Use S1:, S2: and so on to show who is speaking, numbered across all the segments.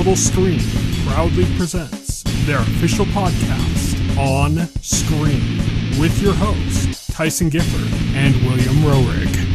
S1: Total Screen proudly presents their official podcast, On Screen, with your hosts, Tyson Gifford and William Roerig.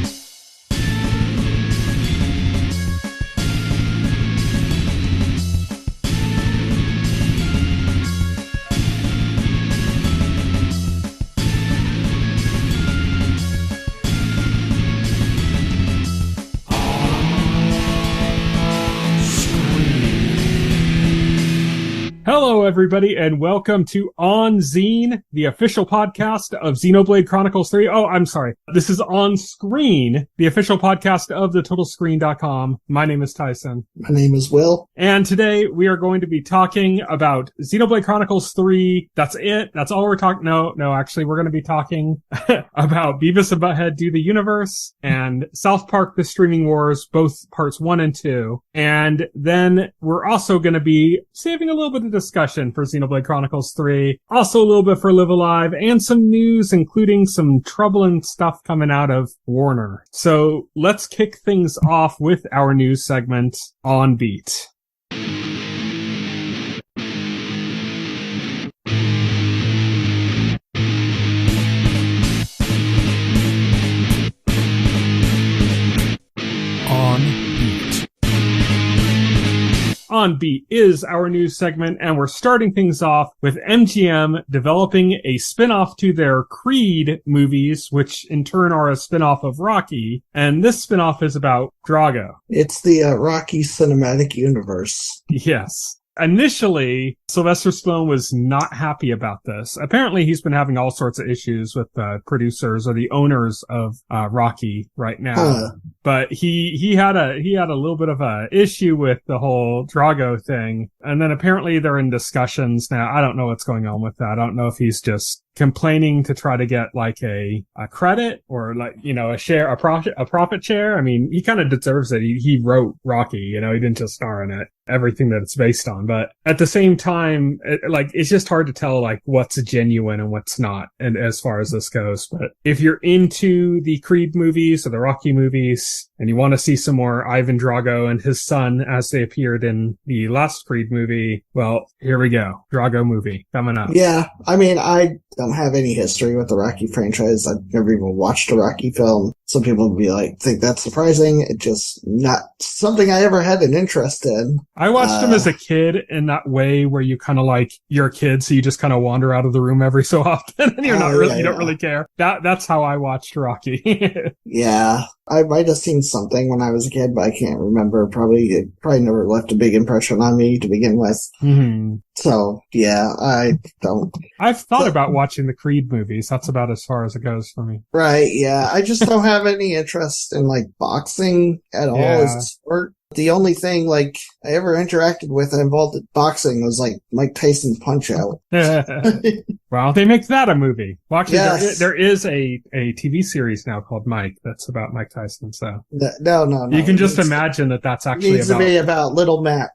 S1: Hello, everybody, and welcome to On Zine, the official podcast of Xenoblade Chronicles 3. Oh, I'm sorry. This is On Screen, the official podcast of the TotalScreen.com. My name is Tyson.
S2: My name is Will.
S1: And today we are going to be talking about Xenoblade Chronicles 3. That's it. That's all we're talking. No, actually, we're going to be talking about Beavis and Butthead Do the Universe and South Park The Streaming Wars, both parts 1 and 2. And then we're also going to be saving a little bit of discussion for Xenoblade Chronicles 3, also a little bit for Live Alive, and some news, including some troubling stuff coming out of Warner. So let's kick things off with our news segment, On Beat. On Beat is our news segment, and we're starting things off with MGM developing a spin-off to their Creed movies, which in turn are a spin-off of Rocky, and this spin-off is about Drago.
S2: It's the Rocky Cinematic Universe.
S1: Yes. Initially, Sylvester Stallone was not happy about this. Apparently, he's been having all sorts of issues with the producers or the owners of Rocky right now. But he had a little bit of a issue with the whole Drago thing. And then apparently they're in discussions now. I don't know what's going on with that. I don't know if he's just complaining to try to get like a credit or like, you know, a profit share. I mean, he kind of deserves it. He wrote Rocky, you know, he didn't just star in it, everything that it's based on. But at the same time, it's just hard to tell like what's genuine and what's not. And as far as this goes, but if you're into the Creed movies or the Rocky movies and you want to see some more Ivan Drago and his son as they appeared in the last Creed movie, well, here we go. Drago movie coming up.
S2: Yeah. I mean, I don't have any history with the Rocky franchise. I've never even watched a Rocky film. Some people would be like, think that's surprising. It's just not something I ever had an interest in.
S1: I watched him as a kid in that way where you kind of like, you're a kid, so you just kind of wander out of the room every so often and you don't really care. That's how I watched Rocky.
S2: Yeah. I might have seen something when I was a kid, but I can't remember. It probably never left a big impression on me to begin with.
S1: Mm-hmm.
S2: So, yeah, I don't.
S1: I've thought about watching the Creed movies. That's about as far as it goes for me.
S2: Right, yeah. I just don't have any interest in, like, boxing at all as a sport. The only thing, like, I ever interacted with and involved in boxing was, like, Mike Tyson's Punch-Out!
S1: Well, they make that a movie. Well, actually,
S2: yes.
S1: there is a TV series now called Mike that's about Mike Tyson, so.
S2: No.
S1: You can just imagine that that's actually
S2: needs to be about Little Mac.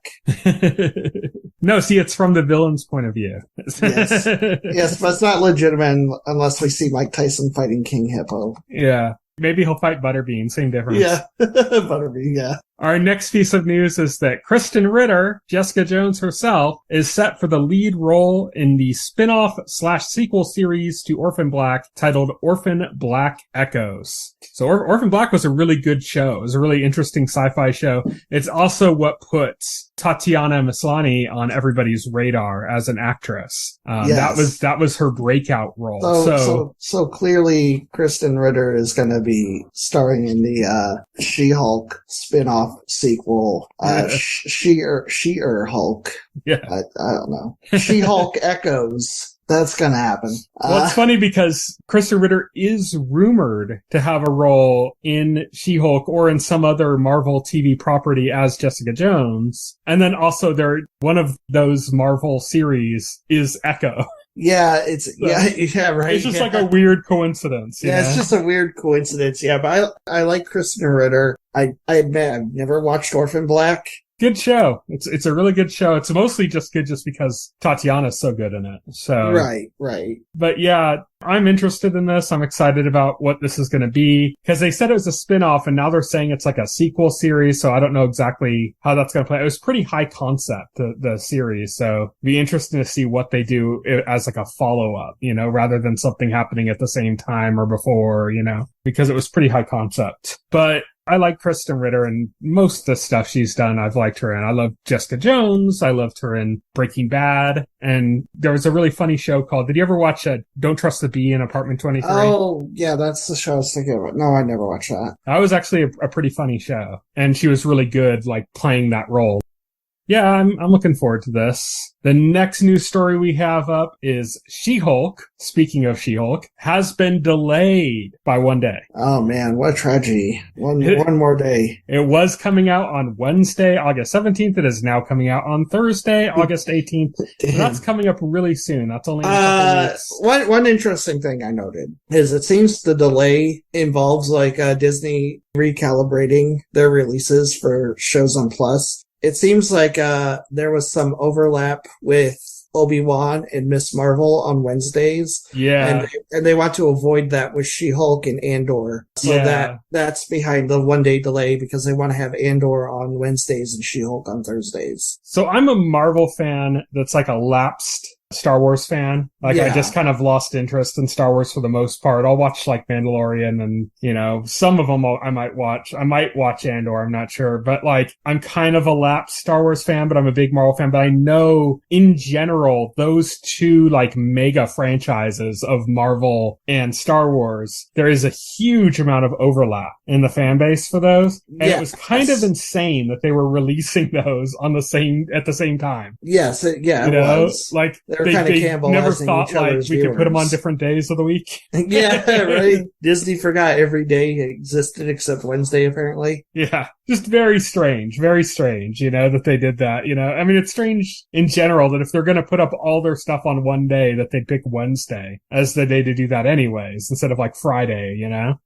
S1: No, see, it's from the villain's point of view.
S2: Yes. Yes, but it's not legitimate unless we see Mike Tyson fighting King Hippo.
S1: Yeah. Maybe he'll fight Butterbean. Same difference.
S2: Yeah. Butterbean, yeah.
S1: Our next piece of news is that Krysten Ritter, Jessica Jones herself, is set for the lead role in the spin-off/sequel series to Orphan Black titled Orphan Black Echoes. So Orphan Black was a really good show. It was a really interesting sci-fi show. It's also what put Tatiana Maslany on everybody's radar as an actress.
S2: Yes.
S1: That was her breakout role.
S2: So clearly Krysten Ritter is going to be starring in the She-Hulk spin-off sequel, She-Hulk.
S1: Yeah.
S2: I don't know. She-Hulk Echoes. That's gonna happen.
S1: Well, it's funny because Krysten Ritter is rumored to have a role in She-Hulk or in some other Marvel TV property as Jessica Jones. And then also one of those Marvel series is Echo.
S2: Yeah, right. It's just
S1: like a weird coincidence.
S2: Yeah, it's just a weird coincidence. Yeah, but I like Krysten Ritter. I admit I've never watched Orphan Black.
S1: Good show. It's a really good show. It's mostly just good just because Tatiana's so good in it. So
S2: Right.
S1: But yeah, I'm interested in this. I'm excited about what this is going to be because they said it was a spin-off and now they're saying it's like a sequel series. So I don't know exactly how that's going to play. It was pretty high concept, the series. So it'd be interesting to see what they do as like a follow-up, rather than something happening at the same time or before, because it was pretty high concept. But I like Krysten Ritter and most of the stuff she's done, I've liked her in. I love Jessica Jones. I loved her in Breaking Bad. And there was a really funny show called, did you ever watch Don't Trust the Bee in Apartment 23?
S2: Oh, yeah, that's the show I was thinking about. No, I never watched that.
S1: That was actually a pretty funny show. And she was really good, like, playing that role. Yeah, I'm looking forward to this. The next news story we have up is She-Hulk, speaking of She-Hulk, has been delayed by one day.
S2: Oh man, what a tragedy. One more day.
S1: It was coming out on Wednesday, August 17th. It is now coming out on Thursday, August 18th. So that's coming up really soon. That's only in a couple weeks.
S2: One interesting thing I noted is it seems the delay involves like Disney recalibrating their releases for shows on Plus. It seems like there was some overlap with Obi-Wan and Miss Marvel on Wednesdays.
S1: Yeah.
S2: And they want to avoid that with She-Hulk and Andor. So that's behind the 1 day delay because they want to have Andor on Wednesdays and She-Hulk on Thursdays.
S1: So I'm a Marvel fan that's like a lapsed Star Wars fan. Like, I just kind of lost interest in Star Wars for the most part. I'll watch like Mandalorian and, some of them I might watch. I might watch Andor, I'm not sure. But like, I'm kind of a lapsed Star Wars fan, but I'm a big Marvel fan. But I know in general, those two like mega franchises of Marvel and Star Wars, there is a huge amount of overlap in the fan base for those. And it was kind of insane that they were releasing those at the same time.
S2: Yes. It was.
S1: Like,
S2: they
S1: never thought like we could put them on different days of the week.
S2: Yeah, right. Disney forgot every day existed except Wednesday, apparently.
S1: Yeah, just very strange, that they did that. I mean, it's strange in general that if they're going to put up all their stuff on one day, that they pick Wednesday as the day to do that anyways, instead of like Friday,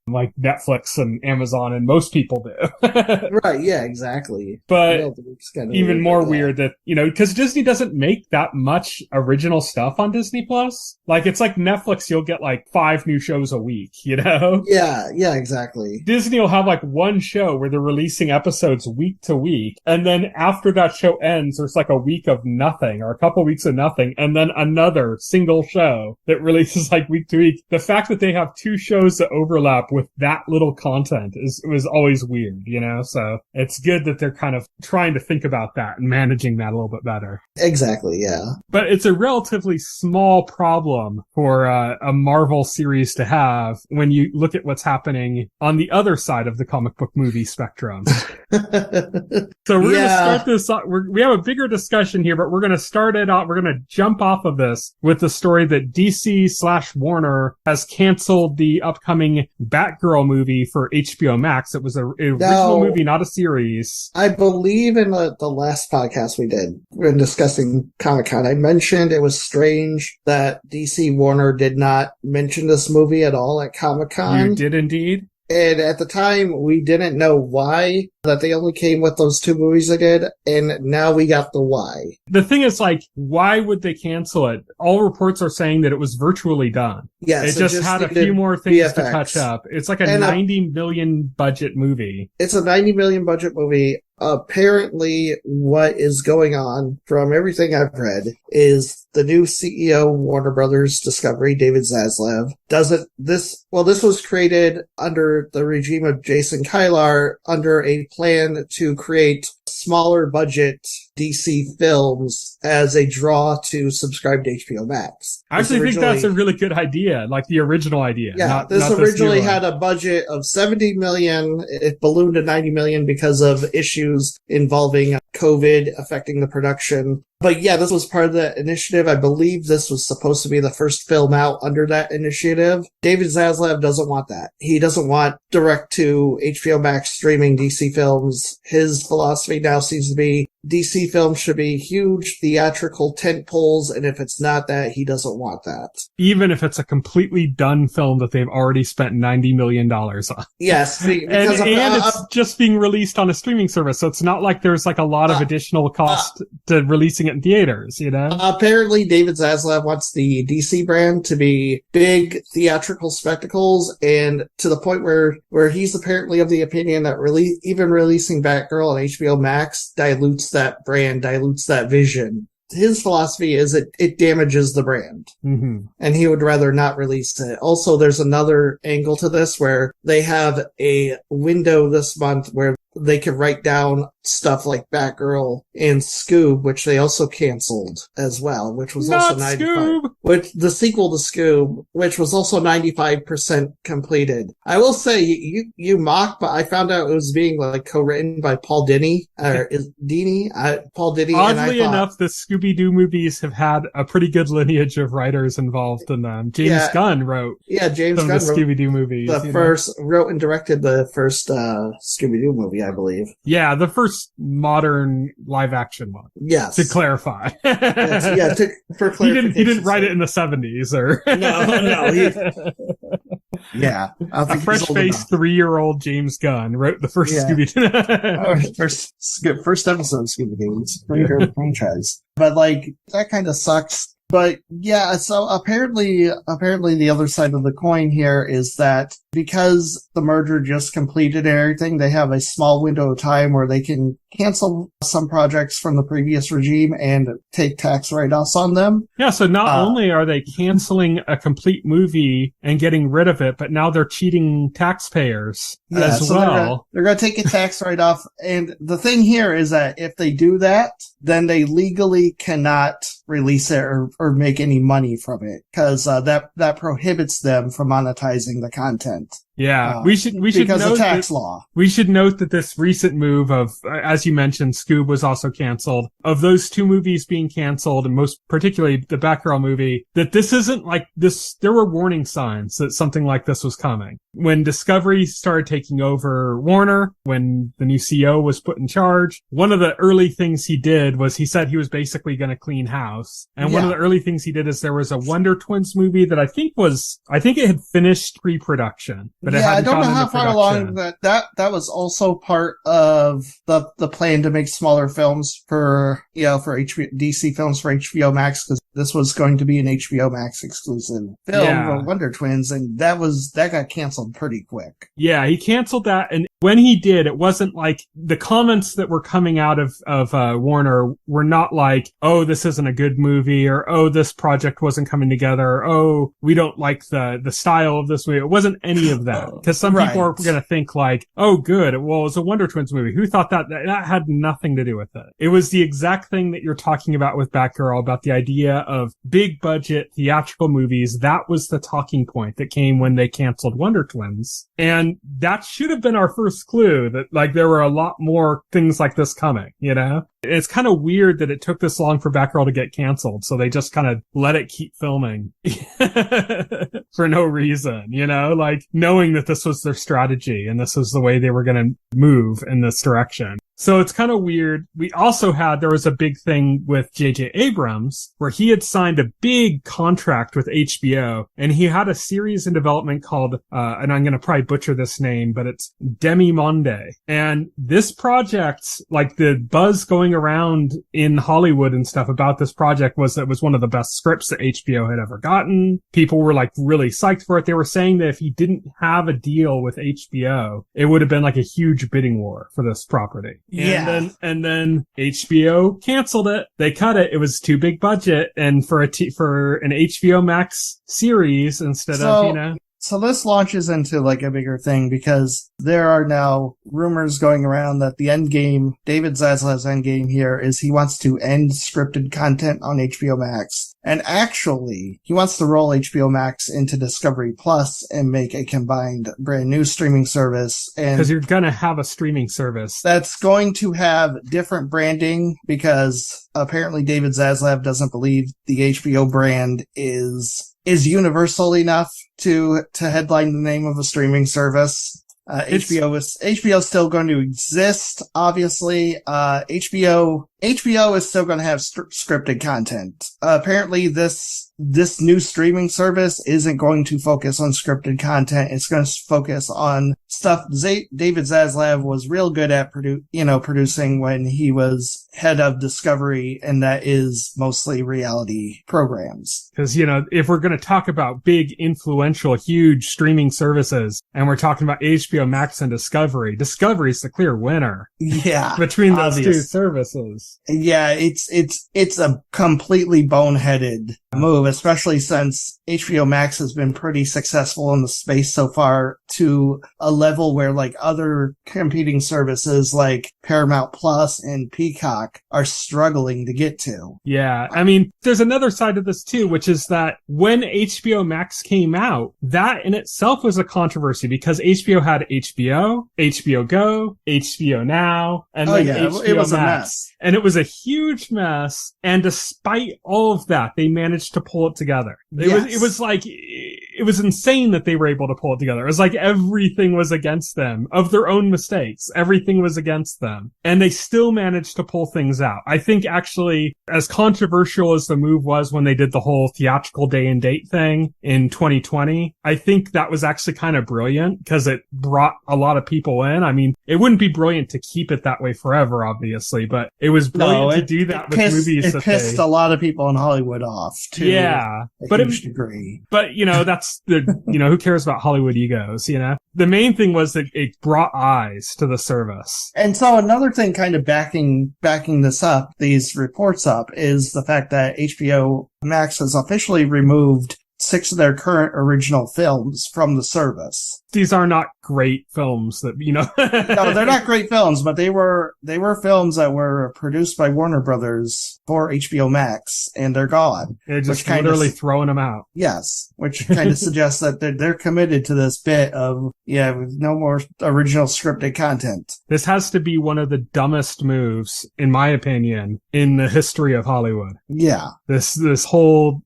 S1: like Netflix and Amazon and most people do.
S2: Right, yeah, exactly.
S1: But even more weird that, because Disney doesn't make that much original stuff on Disney Plus. Like, it's like Netflix, you'll get like 5 new shows a week,
S2: Yeah, exactly.
S1: Disney will have like one show where they're releasing episodes week to week, and then after that show ends, there's like a week of nothing or a couple weeks of nothing, and then another single show that releases like week to week. The fact that they have 2 shows that overlap with that little content was always weird, So it's good that they're kind of trying to think about that and managing that a little bit better.
S2: Exactly, yeah.
S1: But it's a relatively small problem for a Marvel series to have when you look at what's happening on the other side of the comic book movie spectrum. So we're going to start this. We have a bigger discussion here, but we're going to start it out. We're going to jump off of this with the story that DC/Warner has canceled the upcoming Batgirl movie for HBO Max. It was an original movie, not a series.
S2: I believe in the last podcast we did when discussing Comic-Con, I mentioned it was strange that DC Warner did not mention this movie at all at Comic-Con.
S1: You did indeed.
S2: And at the time, we didn't know why, that they only came with those 2 movies they did, and now we got the why.
S1: The thing is, like, why would they cancel it? All reports are saying that it was virtually done.
S2: Yes,
S1: it just had a few more things to touch up. It's like a $90 million budget movie.
S2: It's a $90 million budget movie. Apparently, what is going on, from everything I've read, is the new CEO of Warner Brothers Discovery, David Zaslav, this was created under the regime of Jason Kilar under a plan to create smaller budget DC films as a draw to subscribe to HBO Max.
S1: I actually think that's a really good idea, like the original idea.
S2: Yeah, this originally had a budget of $70 million. It ballooned to $90 million because of issues involving COVID affecting the production. But yeah, this was part of the initiative. I believe this was supposed to be the first film out under that initiative. David Zaslav doesn't want that. He doesn't want direct to HBO Max streaming DC films. His philosophy now seems to be DC films should be huge theatrical tent poles, and if it's not that, he doesn't want that.
S1: Even if it's a completely done film that they've already spent $90 million on.
S2: Yes.
S1: Because it's just being released on a streaming service, so it's not like there's like a lot of additional cost to releasing it in theaters, you know?
S2: Apparently, David Zaslav wants the DC brand to be big theatrical spectacles, and to the point where he's apparently of the opinion that even releasing Batgirl on HBO Max dilutes that brand, dilutes that vision. His philosophy is it damages the brand.
S1: Mm-hmm.
S2: And he would rather not release it. Also, there's another angle to this where they have a window this month where they could write down stuff like Batgirl and Scoob, which they also canceled as well, which was also 95%. Which the sequel to Scoob, which was also 95% completed. I will say you mock, but I found out it was being like co-written by Paul Dini or Paul Dini.
S1: Oddly enough, the Scooby-Doo movies have had a pretty good lineage of writers involved in them. James Gunn wrote. Yeah,
S2: James Gunn
S1: wrote the Scooby-Doo movies.
S2: Wrote and directed the first Scooby-Doo movie, I believe.
S1: Yeah, the first modern live-action one.
S2: Yes.
S1: To clarify.
S2: For clarification.
S1: He didn't write it in the 70s, or...
S2: No. Yeah.
S1: A fresh-faced 3-year-old James Gunn wrote the first Scooby-Doo.
S2: First episode of Scooby-Doo. It's a pretty good franchise. But, like, that kind of sucks. But yeah, so apparently the other side of the coin here is that because the merger just completed and everything, they have a small window of time where they can cancel some projects from the previous regime and take tax write-offs on them.
S1: Yeah, so not only are they canceling a complete movie and getting rid of it, but now they're cheating taxpayers as well.
S2: They're going to take a tax write-off. And the thing here is that if they do that, then they legally cannot release it or make any money from it, because that prohibits them from monetizing the content.
S1: Yeah, we should
S2: because
S1: note
S2: of tax law.
S1: We should note that this recent move of, as you mentioned, Scoob was also canceled. Of those two movies being canceled, and most particularly the Batgirl movie, that this isn't like this. There were warning signs that something like this was coming. When Discovery started taking over Warner, when the new CEO was put in charge, one of the early things he did was he said he was basically going to clean house. And one of the early things he did is there was a Wonder Twins movie that I think it had finished pre-production. But
S2: I don't know how far along that was also part of the plan to make smaller films for DC films for HBO Max, because this was going to be an HBO Max exclusive film for Wonder Twins, and that got canceled pretty quick.
S1: Yeah, he canceled that, and when he did, it wasn't like the comments that were coming out of Warner were not like, oh, this isn't a good movie, or oh, this project wasn't coming together, or oh, we don't like the style of this movie. It wasn't any of that. Because some people are going to think like, oh, good. Well, it's a Wonder Twins movie. Who thought that had nothing to do with it? It was the exact thing that you're talking about with Batgirl, about the idea of big budget theatrical movies. That was the talking point that came when they canceled Wonder Twins. And that should have been our first clue that like there were a lot more things like this coming, you know? It's kind of weird that it took this long for Batgirl to get canceled, so they just kind of let it keep filming for no reason, you know, like knowing that this was their strategy and this was the way they were going to move in this direction. So it's kind of weird. There was a big thing with J.J. Abrams where he had signed a big contract with HBO, and he had a series in development called, and I'm going to probably butcher this name, but it's Demi-Monde. And this project, like the buzz going around in Hollywood and stuff about this project was that it was one of the best scripts that HBO had ever gotten. People were like really psyched for it. They were saying that if he didn't have a deal with HBO, it would have been like a huge bidding war for this property. And then HBO canceled it. They cut it. It was too big budget, and for an HBO Max series instead of, you know.
S2: So this launches into like a bigger thing, because there are now rumors going around that the end game, David Zaslav's end game here, is he wants to end scripted content on HBO Max. And actually, he wants to roll HBO Max into Discovery Plus and make a combined brand new streaming service. And
S1: because you're going to have a streaming service
S2: that's going to have different branding, because apparently David Zaslav doesn't believe the HBO brand is universal enough to headline the name of a streaming service. HBO is still going to exist, obviously. HBO HBO is still going to have scripted content. Apparently this new streaming service isn't going to focus on scripted content. It's going to focus on stuff David Zaslav was real good at producing when he was head of Discovery, and that is mostly reality programs.
S1: Because, if we're going to talk about big, influential, huge streaming services, and we're talking about HBO Max and Discovery's the clear winner.
S2: Yeah.
S1: Between those two services.
S2: Yeah, it's a completely boneheaded move, especially since HBO Max has been pretty successful in the space so far to a level where like other competing services like Paramount Plus and Peacock are struggling to get to.
S1: Yeah. I mean, there's another side of this too, which is that when HBO Max came out, that in itself was a controversy because HBO had HBO Go, HBO Now, and then HBO
S2: it was
S1: Max.
S2: A mess.
S1: And it was a huge mess. And despite all of that, they managed to pull it together. It was insane that they were able to pull it together. It was like everything was against them of their own mistakes. Everything was against them. And they still managed to pull things out. I think actually, as controversial as the move was when they did the whole theatrical day and date thing in 2020, I think that was actually kind of brilliant because it brought a lot of people in. I mean, it wouldn't be brilliant to keep it that way forever, obviously, but it was brilliant to do that with movies.
S2: It pissed a lot of people in Hollywood off, too.
S1: Yeah.
S2: To a huge degree.
S1: But, that's who cares about Hollywood egos, The main thing was that it brought eyes to the service.
S2: And so another thing kind of backing this up, these reports up, is the fact that HBO Max has officially removed 6 of their current original films from the service.
S1: These are not great films that,
S2: No, they're not great films, but they were films that were produced by Warner Brothers for HBO Max, and they're gone.
S1: They're just literally throwing them out.
S2: Yes, which kind of suggests that they're committed to this bit of, no more original scripted content.
S1: This has to be one of the dumbest moves, in my opinion, in the history of Hollywood.
S2: Yeah.
S1: This whole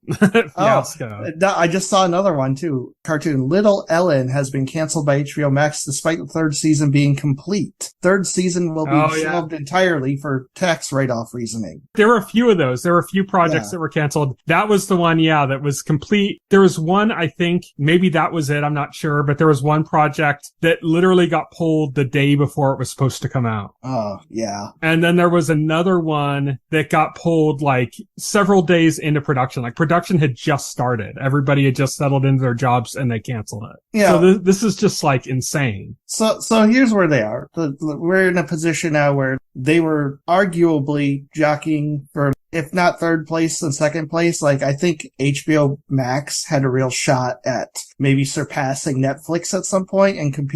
S1: fiasco.
S2: I just saw another one, too. Cartoon. Little Ellen has been canceled by HBO Max despite the 3rd season being complete. 3rd season will be shelved entirely for tax write-off reasoning.
S1: There were a few of those. There were a few projects that were canceled. That was the one, that was complete. There was one, I think, maybe that was it, I'm not sure, but there was one project that literally got pulled the day before it was supposed to come out.
S2: Oh, yeah.
S1: And then there was another one that got pulled like several days into production. Like production had just started. Everybody had just settled into their jobs and they canceled it. Yeah. So this is just like insane.
S2: So here's where they are. We're in a position now where they were arguably jockeying for, if not 3rd place, then 2nd place. Like, I think HBO Max had a real shot at maybe surpassing Netflix at some point and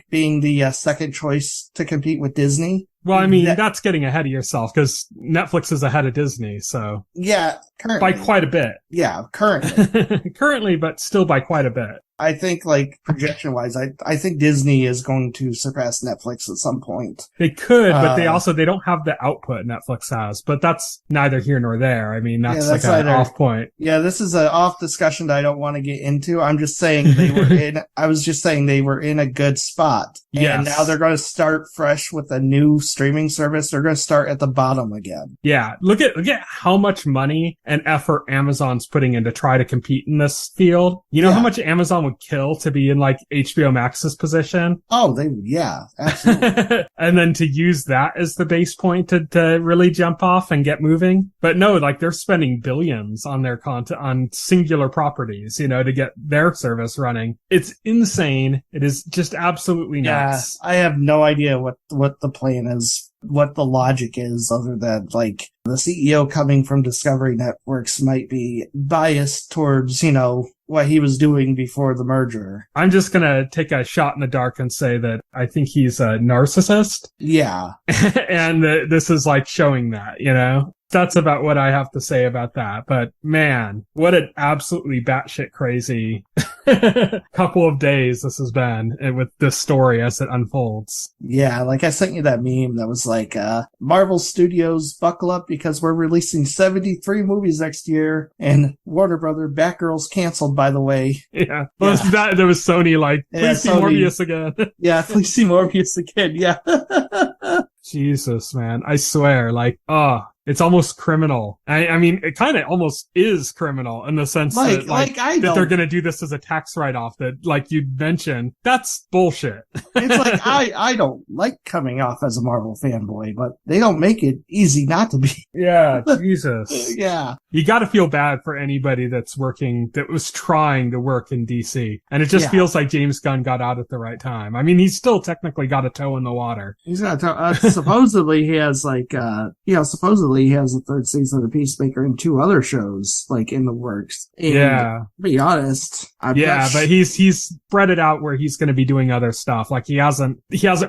S2: being the second choice to compete with Disney.
S1: Well, I mean, that's getting ahead of yourself because Netflix is ahead of Disney, so.
S2: Yeah, currently.
S1: By quite a bit.
S2: Yeah, currently.
S1: Currently, but still by quite a bit.
S2: I think, like, projection-wise, I think Disney is going to surpass Netflix at some point.
S1: They could, but they don't have the output Netflix has. But that's neither here nor there. I mean, that's like an off point.
S2: Yeah, this is an off discussion that I don't want to get into. I'm just saying they were in a good spot.
S1: Yes.
S2: And now they're going to start fresh with a new streaming service. They're going to start at the bottom again.
S1: Yeah. Look at how much money and effort Amazon's putting in to try to compete in this field. You know how much Amazon would kill to be in like HBO Max's position?
S2: Oh, absolutely.
S1: And then to use that as the base point to really jump off and get moving. But no, like they're spending billions on their content, on singular properties, to get their service running. It's insane. It is just absolutely nuts.
S2: Yeah, I have no idea what the plan is, what the logic is, other than like the CEO coming from Discovery Networks might be biased towards, what he was doing before the merger.
S1: I'm just going to take a shot in the dark and say that I think he's a narcissist.
S2: Yeah.
S1: And this is like showing that, That's about what I have to say about that. But man, what an absolutely batshit crazy couple of days this has been with this story as it unfolds.
S2: Yeah, like I sent you that meme that was like, Marvel Studios, buckle up because we're releasing 73 movies next year, and Warner Brother Batgirl's canceled, by the way.
S1: Yeah. Well, that there was Sony like, please see Morbius again.
S2: Yeah, please see Morbius again, yeah.
S1: Jesus, man. I swear, like, it's almost criminal. I mean, it kind of almost is criminal in the sense that they're going to do this as a tax write-off that, like you mentioned, that's bullshit.
S2: It's like, I don't like coming off as a Marvel fanboy, but they don't make it easy not to be.
S1: Yeah, Jesus.
S2: Yeah.
S1: You got to feel bad for anybody that was trying to work in DC. And it just feels like James Gunn got out at the right time. I mean, he's still technically got a toe in the water.
S2: He's got a toe. Supposedly he has supposedly he has a third season of Peacemaker and 2 other shows like in the works. And to be honest,
S1: but he's spread it out where he's going to be doing other stuff. Like he hasn't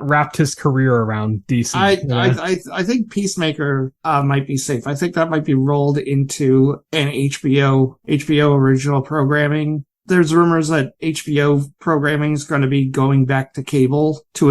S1: wrapped his career around DC.
S2: I think Peacemaker might be safe. I think that might be rolled into an HBO original programming. There's rumors that HBO programming is going to be going back to a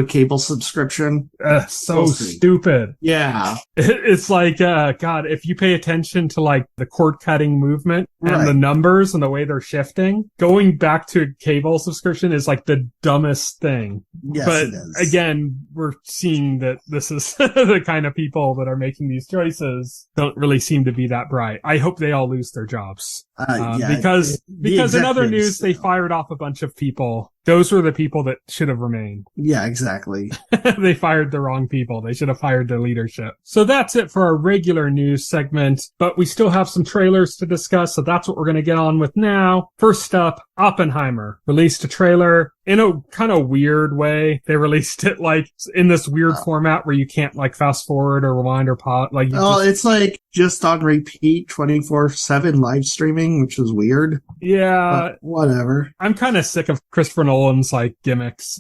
S2: cable subscription.
S1: So stupid.
S2: Yeah.
S1: It's like, God, if you pay attention to like the cord cutting movement and the numbers and the way they're shifting, going back to a cable subscription is like the dumbest thing.
S2: Yes,
S1: but
S2: it is.
S1: Again, we're seeing that this is the kind of people that are making these choices don't really seem to be that bright. I hope they all lose their jobs. Because in other news, they fired off a bunch of people. Those were the people that should have remained.
S2: Yeah, exactly.
S1: They fired the wrong people. They should have fired their leadership. So that's it for our regular news segment, but we still have some trailers to discuss, so that's what we're going to get on with now. First up, Oppenheimer released a trailer in a kind of weird way. They released it like in this weird format where you can't like fast forward or rewind or pause.
S2: It's like just on repeat 24/7 live streaming, which is weird.
S1: Yeah.
S2: But whatever.
S1: I'm kind of sick of Christopher Nolan's like gimmicks.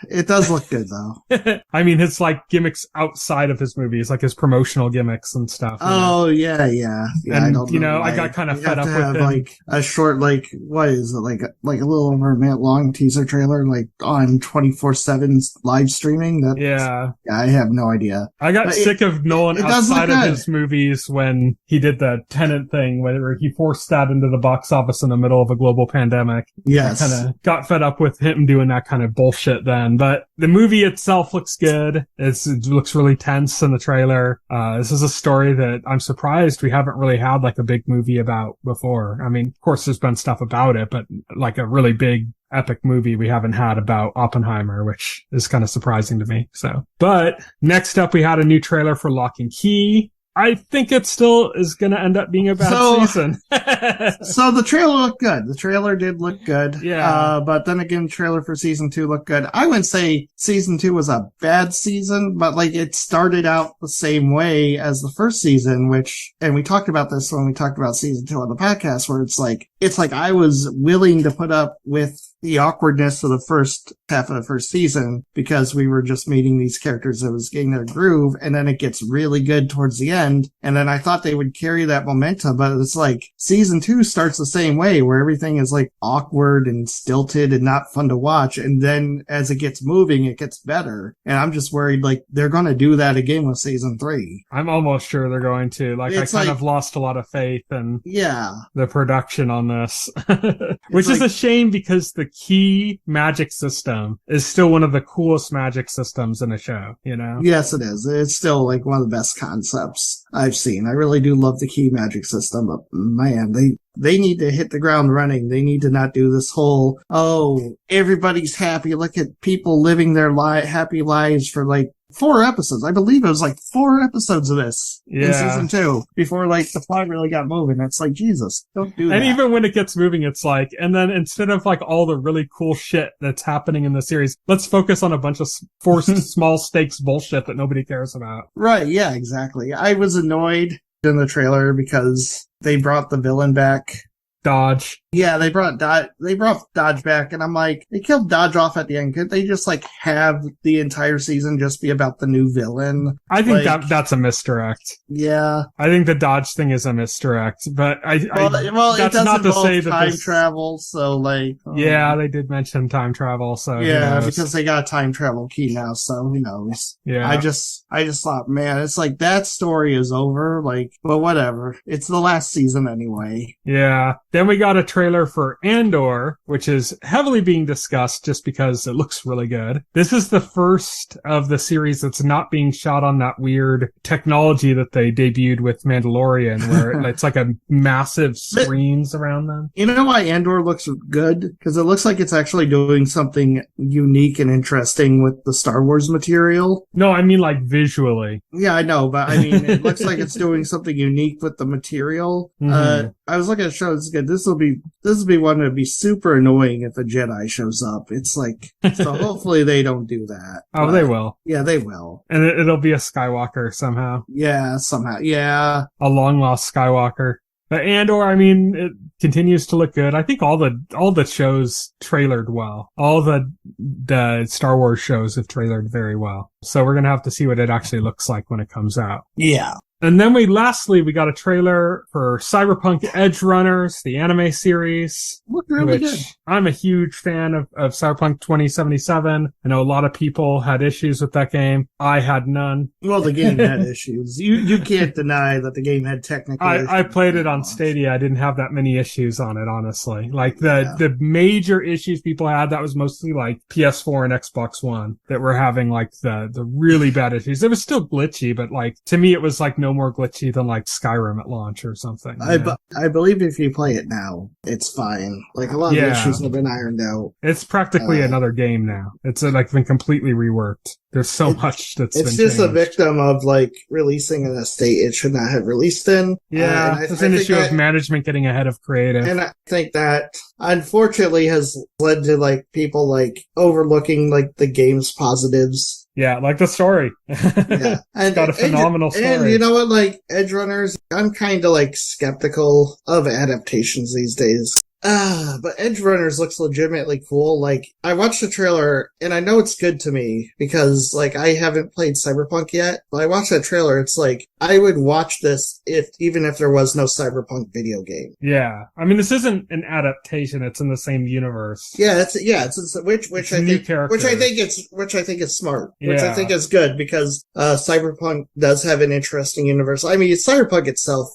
S2: It does look good though.
S1: I mean, his like gimmicks outside of his movies, like his promotional gimmicks and stuff.
S2: Yeah.
S1: And, I got kind of fed up with him.
S2: Like a short, like, what is it? Like a little over a minute long teaser trailer, like on 24/7 live streaming. I have no idea.
S1: I got sick of Nolan outside of his movies when he did the Tenet thing, where he forced that into the box office in the middle of a global pandemic.
S2: Yes.
S1: I kind of got fed up with him doing that kind of bullshit then. But the movie itself looks good. It looks really tense in the trailer. This is a story that I'm surprised we haven't really had like a big movie about before. I mean, of course there's been stuff about it, but like a really big epic movie we haven't had about Oppenheimer, which is kind of surprising to me. But next up, we had a new trailer for Locke and Key. I think it still is going to end up being a bad season.
S2: So the trailer looked good. The trailer did look good.
S1: Yeah.
S2: But then again, trailer for season 2 looked good. I wouldn't say season 2 was a bad season, but like it started out the same way as the first season, and we talked about this when we talked about season 2 on the podcast, where it's like I was willing to put up with the awkwardness of the first half of the first season because we were just meeting these characters that was getting their groove, and then it gets really good towards the end. And then I thought they would carry that momentum, but it's like season 2 starts the same way, where everything is like awkward and stilted and not fun to watch. And then as it gets moving, it gets better. And I'm just worried like they're going to do that again with season 3.
S1: I'm almost sure they're going to. Like, I kind of lost a lot of faith in the production on this, which is a shame because the Key magic system is still one of the coolest magic systems in a show, you know?
S2: Yes, it is. It's still like one of the best concepts I've seen. I really do love the Key magic system, but man, they need to hit the ground running. They need to not do this whole, everybody's happy. Look at people living their happy lives for like 4 episodes. I believe it was like 4 episodes of this in season 2 before like the plot really got moving. It's like, Jesus, don't do that.
S1: And even when it gets moving, it's like, and then instead of like all the really cool shit that's happening in the series, let's focus on a bunch of forced small stakes bullshit that nobody cares about.
S2: Right. Yeah, exactly. I was annoyed in the trailer because they brought the villain back
S1: Dodge.
S2: Yeah, they brought Dodge back, and I'm like, they killed Dodge off at the end. Could they just like have the entire season just be about the new villain?
S1: I think that's a misdirect.
S2: Yeah,
S1: I think the Dodge thing is a misdirect, but
S2: well,
S1: that's
S2: it does
S1: not to say that
S2: time travel. So like,
S1: yeah, they did mention time travel. So
S2: yeah, because they got a time travel key now. So who knows?
S1: Yeah,
S2: I just thought, man, it's like that story is over. Like, but whatever. It's the last season anyway.
S1: Yeah. Then we got a trailer for Andor, which is heavily being discussed just because it looks really good. This is the first of the series that's not being shot on that weird technology that they debuted with Mandalorian, where it's like a massive screens around them.
S2: You know why Andor looks good? Because it looks like it's actually doing something unique and interesting with the Star Wars material.
S1: No, I mean like visually.
S2: Yeah, I know, but I mean, it looks like it's doing something unique with the material. Mm-hmm. I was looking at shows. Good. This will be one that'd be super annoying if a Jedi shows up. It's like, so hopefully they don't do that.
S1: Oh, they will.
S2: Yeah, they will.
S1: And it'll be a Skywalker somehow.
S2: Yeah, somehow. Yeah.
S1: A long lost Skywalker. But Andor, I mean, it continues to look good. I think all the shows trailered well. All the Star Wars shows have trailered very well. So we're going to have to see what it actually looks like when it comes out.
S2: Yeah.
S1: And then we got a trailer for Cyberpunk Edgerunners, the anime series.
S2: Looked really good.
S1: I'm a huge fan of Cyberpunk 2077. I know a lot of people had issues with that game. I had none.
S2: Well, the game had issues. You can't deny that the game had technical issues.
S1: I played it on Stadia. I didn't have that many issues on it, honestly. Like the major issues people had, that was mostly like PS4 and Xbox One that were having like the really bad issues. It was still glitchy, but like to me it was like no more glitchy than like Skyrim at launch or something.
S2: I believe if you play it now, it's fine. Like a lot of the issues have been ironed out.
S1: It's practically another game now. It's like been completely reworked. There's so much that's been changed.
S2: It's just a victim of like releasing in a state it should not have released in.
S1: Yeah, it's an issue of management getting ahead of creative.
S2: And I think that unfortunately has led to like people like overlooking like the game's positives.
S1: Yeah, like the story.
S2: Yeah.
S1: It's got a phenomenal story.
S2: And you know what, like Edgerunners, I'm kind of like skeptical of adaptations these days. But Edgerunners looks legitimately cool. Like, I watched the trailer, and I know it's good to me, because, like, I haven't played Cyberpunk yet, but I watched that trailer, it's like, I would watch this even if there was no Cyberpunk video game.
S1: Yeah. I mean, this isn't an adaptation, it's in the same universe.
S2: Yeah, which I think is smart. Which I think is good, because, Cyberpunk does have an interesting universe. I mean, Cyberpunk itself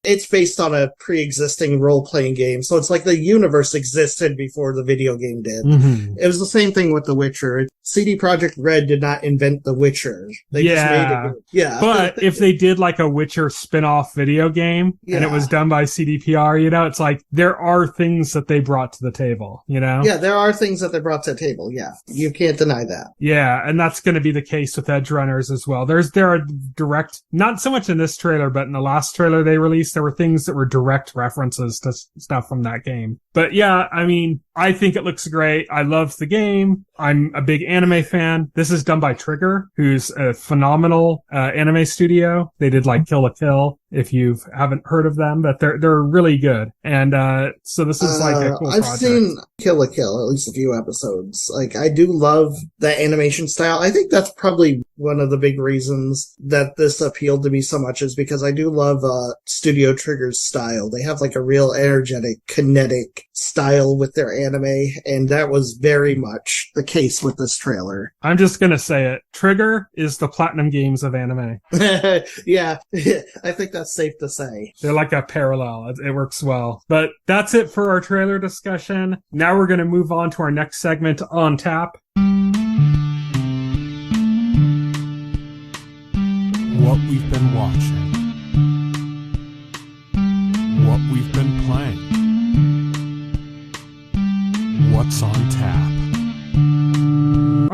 S2: it's based on a pre-existing role-playing game, so it's like the universe existed before the video game did. Mm-hmm. It was the same thing with The Witcher. CD Projekt Red did not invent The Witcher. They just made it. Yeah.
S1: But if they did like a Witcher spin-off video game, and it was done by CDPR, you know, it's like, there are things that they brought to the table, you know?
S2: Yeah, there are things that they brought to the table, yeah. You can't deny that.
S1: Yeah, and that's going to be the case with Edgerunners as well. There are direct, not so much in this trailer, but in the last trailer they released, there were things that were direct references to stuff from that game. But yeah, I mean, I think it looks great. I love the game. I'm a big anime fan. This is done by Trigger, who's a phenomenal anime studio. They did like Kill la Kill, if you haven't heard of them, but they're really good. And so this is like a cool project.
S2: I've seen Kill la Kill, at least a few episodes. Like, I do love that animation style. I think that's probably one of the big reasons that this appealed to me so much, is because I do love Studio Trigger's style. They have like a real energetic, kinetic style with their anime, and that was very much the case with this trailer.
S1: I'm just gonna say it. Trigger is the Platinum Games of anime.
S2: Yeah, I think that's safe to say.
S1: They're like a parallel. It works well. But that's it for our trailer discussion. Now we're gonna move on to our next segment, On Tap.
S3: What we've been watching. What we've been playing. What's on tap?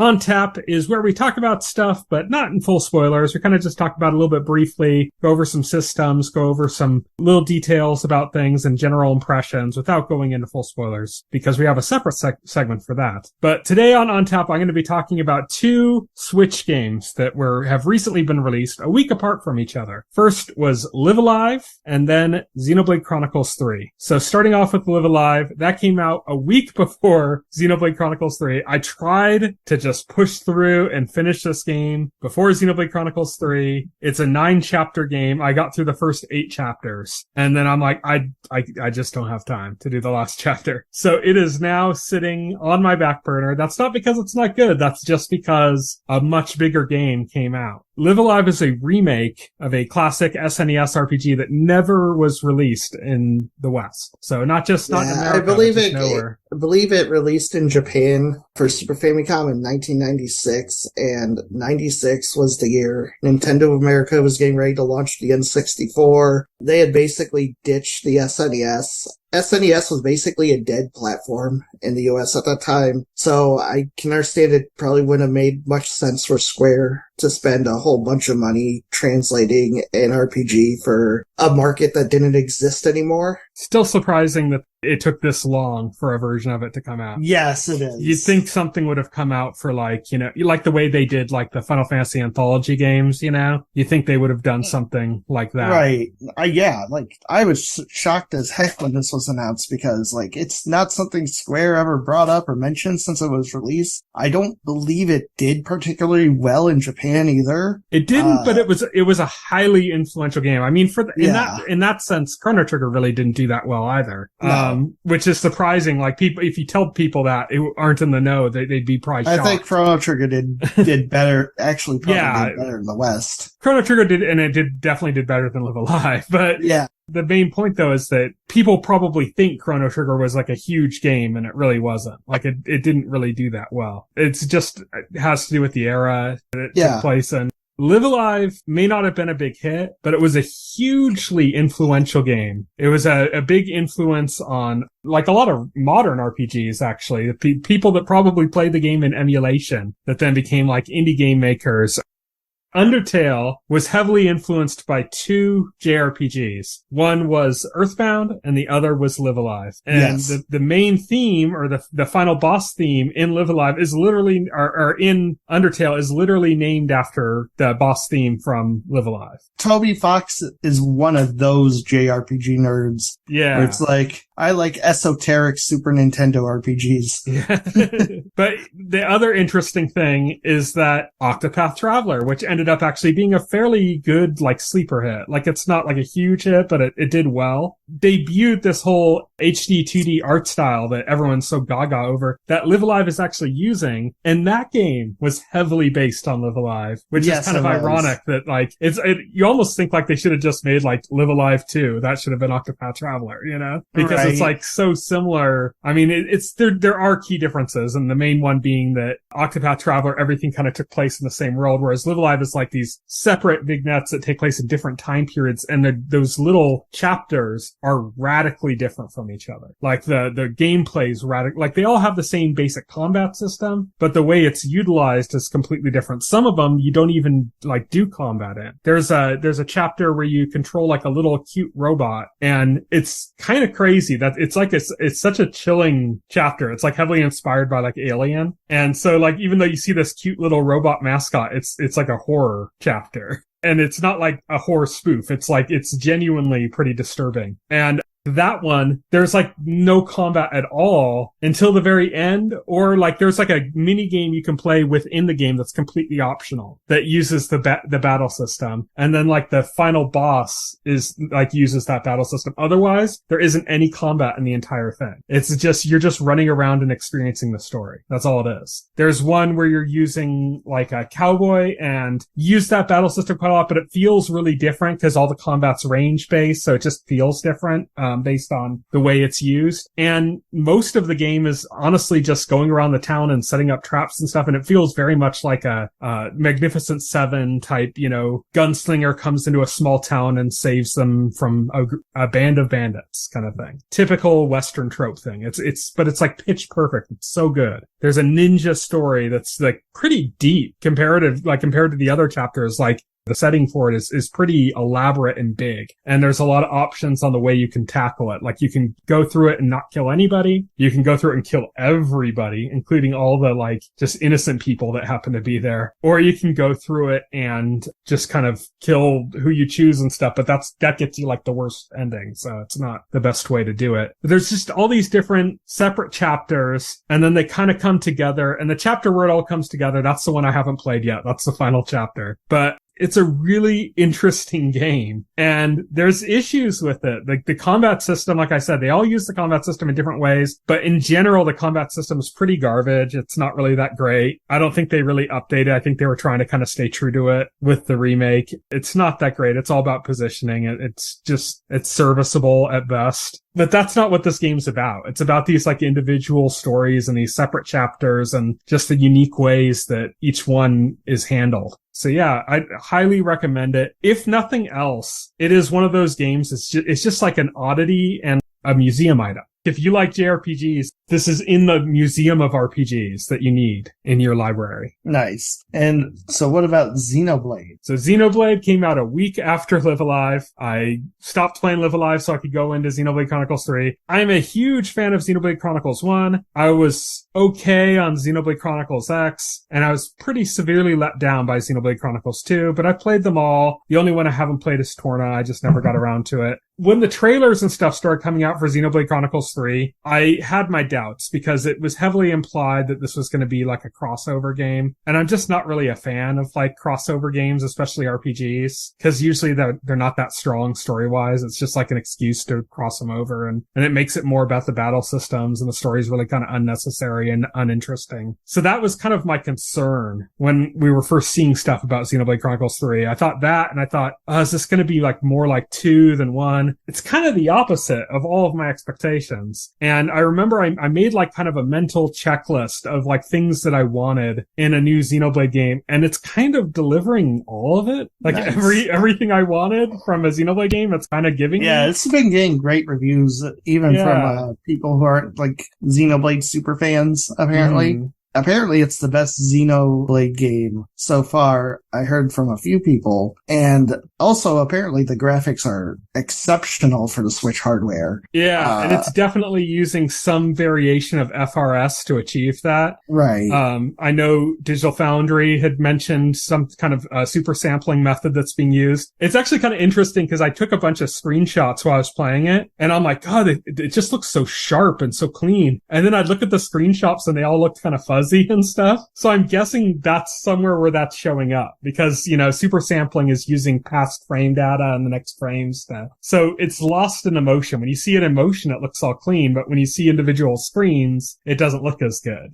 S1: On Tap is where we talk about stuff, but not in full spoilers. We kind of just talk about it a little bit briefly, go over some systems, go over some little details about things and general impressions without going into full spoilers, because we have a separate segment for that. But today on Tap, I'm going to be talking about 2 Switch games that have recently been released a week apart from each other. First was Live Alive, and then Xenoblade Chronicles 3. So starting off with Live Alive, that came out a week before Xenoblade Chronicles 3. I tried to just push through and finish this game before Xenoblade Chronicles 3. It's a 9-chapter game. I got through the first 8 chapters, and then I'm like, I just don't have time to do the last chapter. So it is now sitting on my back burner. That's not because it's not good. That's just because a much bigger game came out. Live Alive is a remake of a classic SNES RPG that never was released in the West. So not in America,
S2: I believe
S1: but just nowhere.
S2: I believe it released in Japan for Super Famicom in 1996, and 96 was the year Nintendo of America was getting ready to launch the N64. They had basically ditched the SNES. SNES was basically a dead platform in the US at that time, so I can understand it probably wouldn't have made much sense for Square to spend a whole bunch of money translating an RPG for a market that didn't exist anymore.
S1: Still surprising that it took this long for a version of it to come out.
S2: Yes, it is.
S1: You'd think something would have come out for like the way they did like the Final Fantasy anthology games, you think they would have done something like that.
S4: Right. I was shocked as heck when this was announced, because it's not something Square ever brought up or mentioned since it was released. I don't believe it did particularly well in Japan either.
S1: It didn't, but it was a highly influential game. I mean, in that sense, Chrono Trigger really didn't do that well either.
S4: No.
S1: Which is surprising. Like, people, if you tell people that aren't in the know, they'd be probably shocked.
S4: I think Chrono Trigger did better. Actually, probably did better in the West.
S1: Chrono Trigger did, and it definitely did better than Live Alive. But
S4: yeah.
S1: The main point, though, is that people probably think Chrono Trigger was like a huge game, and it really wasn't. Like, it didn't really do that well. It has to do with the era that it took place in. Live Alive may not have been a big hit, but it was a hugely influential game. It was a big influence on, like, a lot of modern RPGs, actually. People that probably played the game in emulation that then became, like, indie game makers. Undertale was heavily influenced by 2 JRPGs. One was Earthbound and the other was Live Alive. And the main theme, or the final boss theme in Live Alive is literally, or in Undertale is literally named after the boss theme from Live Alive.
S4: Toby Fox is one of those JRPG nerds.
S1: Yeah.
S4: Where it's like, I like esoteric Super Nintendo RPGs.
S1: Yeah. But the other interesting thing is that Octopath Traveler, which ended up actually being a fairly good, like, sleeper hit. Like, it's not like a huge hit, but it did well. Debuted this whole HD 2D art style that everyone's so gaga over that Live Alive is actually using. And that game was heavily based on Live Alive, which is kind of ironic that, like, you almost think like they should have just made, like, Live Alive 2. That should have been Octopath Traveler, because it's like so similar. I mean, there are key differences, and the main one being that Octopath Traveler, everything kind of took place in the same world, whereas Live Alive is like these separate vignettes that take place in different time periods, and those little chapters are radically different from each other. Like, the gameplay's radical. Like, they all have the same basic combat system, but the way it's utilized is completely different. Some of them you don't even, like, do combat in. There's a chapter where you control, like, a little cute robot, and it's kind of crazy that it's such a chilling chapter. It's, like, heavily inspired by, like, Alien. And so, like, even though you see this cute little robot mascot, it's like a horror chapter. And it's not like a horror spoof. It's like, it's genuinely pretty disturbing. And that one, there's like no combat at all until the very end, or like there's like a mini game you can play within the game that's completely optional that uses the battle system. And then like the final boss is like uses that battle system. Otherwise, there isn't any combat in the entire thing. It's just, you're just running around and experiencing the story. That's all it is. There's one where you're using like a cowboy and use that battle system quite a lot, but it feels really different because all the combat's range based. So it just feels different. based on the way it's used. And most of the game is honestly just going around the town and setting up traps and stuff. And it feels very much like a Magnificent Seven type, gunslinger comes into a small town and saves them from a band of bandits kind of thing. Typical Western trope thing. But it's like pitch perfect. It's so good. There's a ninja story that's like pretty deep compared to the other chapters. Like, the setting for it is pretty elaborate and big. And there's a lot of options on the way you can tackle it. Like, you can go through it and not kill anybody. You can go through it and kill everybody, including all the, like, just innocent people that happen to be there. Or you can go through it and just kind of kill who you choose and stuff. But that gets you, like, the worst ending. So it's not the best way to do it. But there's just all these different separate chapters. And then they kind of come together. And the chapter where it all comes together, that's the one I haven't played yet. That's the final chapter. But it's a really interesting game, and there's issues with it. Like, the combat system, like I said, they all use the combat system in different ways, but in general, the combat system is pretty garbage. It's not really that great. I don't think they really updated. I think they were trying to kind of stay true to it with the remake. It's not that great. It's all about positioning. It's serviceable at best. But that's not what this game's about. It's about these, like, individual stories and these separate chapters and just the unique ways that each one is handled. So yeah, I highly recommend it. If nothing else, it is one of those games. It's just like an oddity and a museum item. If you like JRPGs, this is in the museum of RPGs that you need in your library.
S4: Nice. And so what about Xenoblade?
S1: So Xenoblade came out a week after Live Alive. I stopped playing Live Alive so I could go into Xenoblade Chronicles 3. I'm a huge fan of Xenoblade Chronicles 1. I was okay on Xenoblade Chronicles X, and I was pretty severely let down by Xenoblade Chronicles 2, but I played them all. The only one I haven't played is Torna. I just never got around to it. When the trailers and stuff started coming out for Xenoblade Chronicles 3, I had my doubts because it was heavily implied that this was going to be like a crossover game. And I'm just not really a fan of like crossover games, especially RPGs, because usually they're not that strong story-wise. It's just like an excuse to cross them over. And it makes it more about the battle systems, and the story is really kind of unnecessary and uninteresting. So that was kind of my concern when we were first seeing stuff about Xenoblade Chronicles 3. I thought that, and I thought, is this going to be like more like 2 than 1? It's kind of the opposite of all of my expectations. And I remember I made like kind of a mental checklist of like things that I wanted in a new Xenoblade game. And it's kind of delivering all of it. Like nice. Everything I wanted from a Xenoblade game, it's kind of giving me.
S4: It's been getting great reviews, even from people who aren't like Xenoblade super fans, apparently. Mm. Apparently, it's the best Xenoblade game so far, I heard from a few people. And also, apparently, the graphics are exceptional for the Switch hardware.
S1: Yeah, and it's definitely using some variation of FRS to achieve that.
S4: Right.
S1: I know Digital Foundry had mentioned some kind of super sampling method that's being used. It's actually kind of interesting because I took a bunch of screenshots while I was playing it, and I'm like, God, it just looks so sharp and so clean. And then I'd look at the screenshots and they all looked kind of fuzzy and stuff. So I'm guessing that's somewhere where that's showing up because, super sampling is using past frame data and the next frame stuff. So it's lost in emotion. When you see it in motion, it looks all clean, but when you see individual screens, it doesn't look as good,